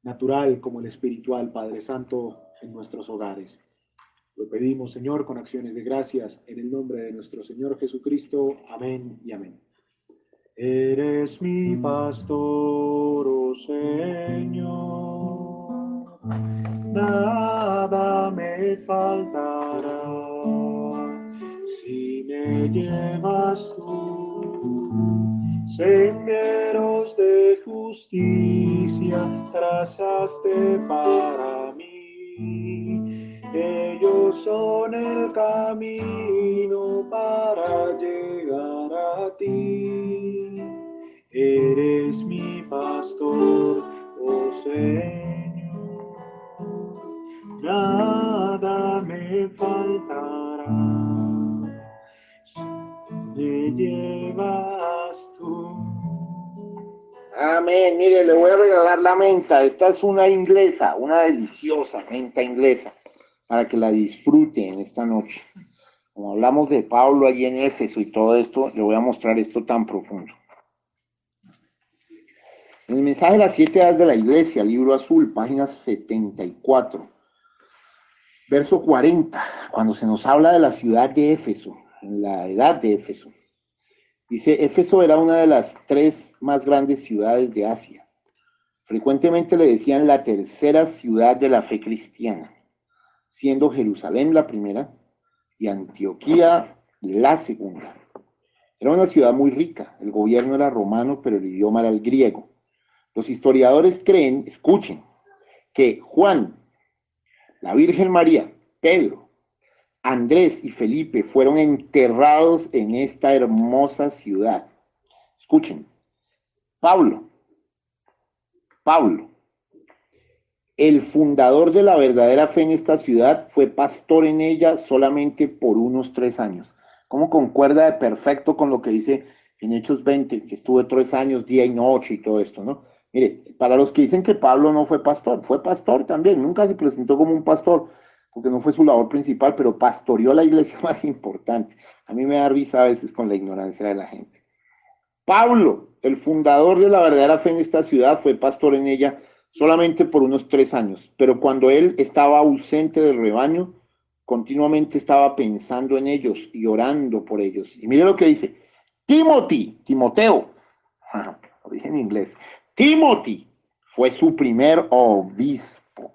natural como el espiritual, Padre Santo, en nuestros hogares. Lo pedimos, Señor, con acciones de gracias, en el nombre de nuestro Señor Jesucristo. Amén y amén. Eres mi pastor, oh Señor, nada me faltará. Si me llevas tú, senderos de justicia trazaste para mí. Ellos son el camino para llegar a ti. Eres mi pastor, oh Señor, nada me faltará. Me llevas tú. Amén. Mire, le voy a regalar la menta. Esta es una inglesa, una deliciosa menta inglesa. para que la disfruten esta noche. Como hablamos de Pablo allí en Éfeso y todo esto, le voy a mostrar esto tan profundo. En el mensaje de las 7 edades de la iglesia, libro azul, página 74, verso 40, cuando se nos habla de la ciudad de Éfeso, en la edad de Éfeso, dice: Éfeso era una de las 3 más grandes ciudades de Asia. Frecuentemente le decían la tercera ciudad de la fe cristiana, siendo Jerusalén la primera y Antioquía la segunda. Era una ciudad muy rica, el gobierno era romano, pero el idioma era el griego. Los historiadores creen, escuchen, que Juan, la Virgen María, Pedro, Andrés y Felipe fueron enterrados en esta hermosa ciudad. Escuchen, Pablo, el fundador de la verdadera fe en esta ciudad, fue pastor en ella solamente por unos 3 años. ¿Cómo concuerda de perfecto con lo que dice en Hechos 20, que estuvo 3 años, día y noche y todo esto, ¿no? Mire, para los que dicen que Pablo no fue pastor también, nunca se presentó como un pastor, porque no fue su labor principal, pero pastoreó la iglesia más importante. A mí me da risa a veces con la ignorancia de la gente. Pablo, el fundador de la verdadera fe en esta ciudad, fue pastor en ella solamente por unos 3 años, pero cuando él estaba ausente del rebaño, continuamente estaba pensando en ellos y orando por ellos. Y mire lo que dice: Timoteo, lo dije en inglés, Timothy fue su primer obispo.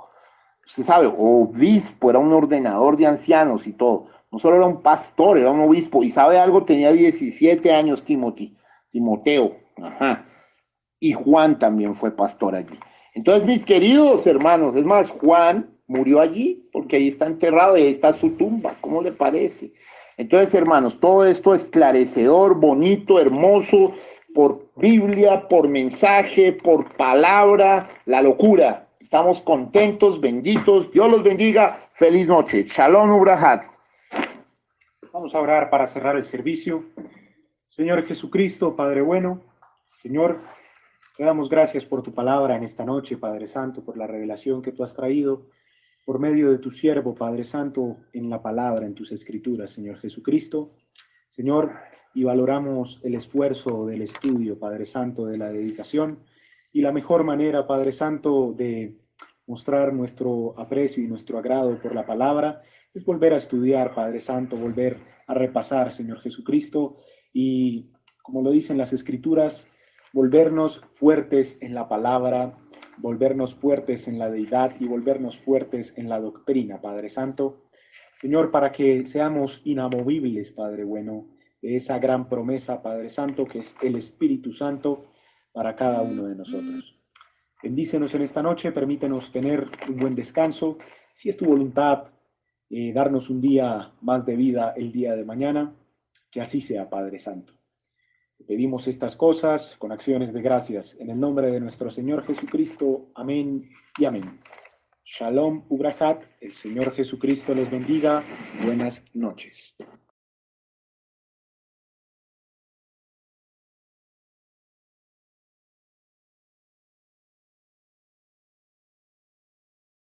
Usted sabe, obispo era un ordenador de ancianos y todo. No solo era un pastor, era un obispo. Y sabe algo, tenía 17 años Timoteo. Ajá. Y Juan también fue pastor allí. Entonces, mis queridos hermanos, es más, Juan murió allí porque ahí está enterrado y ahí está su tumba. ¿Cómo le parece? Entonces, hermanos, todo esto esclarecedor, bonito, hermoso, por Biblia, por mensaje, por palabra, la locura. Estamos contentos, benditos. Dios los bendiga. Feliz noche. Shalom Ubrahat. Vamos a orar para cerrar el servicio. Señor Jesucristo, Padre bueno, Señor, te damos gracias por tu palabra en esta noche, Padre Santo, por la revelación que tú has traído por medio de tu siervo, Padre Santo, en la palabra, en tus escrituras, Señor Jesucristo. Señor, y valoramos el esfuerzo del estudio, Padre Santo, de la dedicación, y la mejor manera, Padre Santo, de mostrar nuestro aprecio y nuestro agrado por la palabra es volver a estudiar, Padre Santo, volver a repasar, Señor Jesucristo, y como lo dicen las Escrituras, volvernos fuertes en la palabra, volvernos fuertes en la deidad y volvernos fuertes en la doctrina, Padre Santo. Señor, para que seamos inamovibles, Padre bueno, de esa gran promesa, Padre Santo, que es el Espíritu Santo para cada uno de nosotros. Bendícenos en esta noche, permítenos tener un buen descanso. Si es tu voluntad, darnos un día más de vida el día de mañana, que así sea, Padre Santo. Te pedimos estas cosas con acciones de gracias, en el nombre de nuestro Señor Jesucristo. Amén y amén. Shalom Ubrahat, el Señor Jesucristo les bendiga. Buenas noches.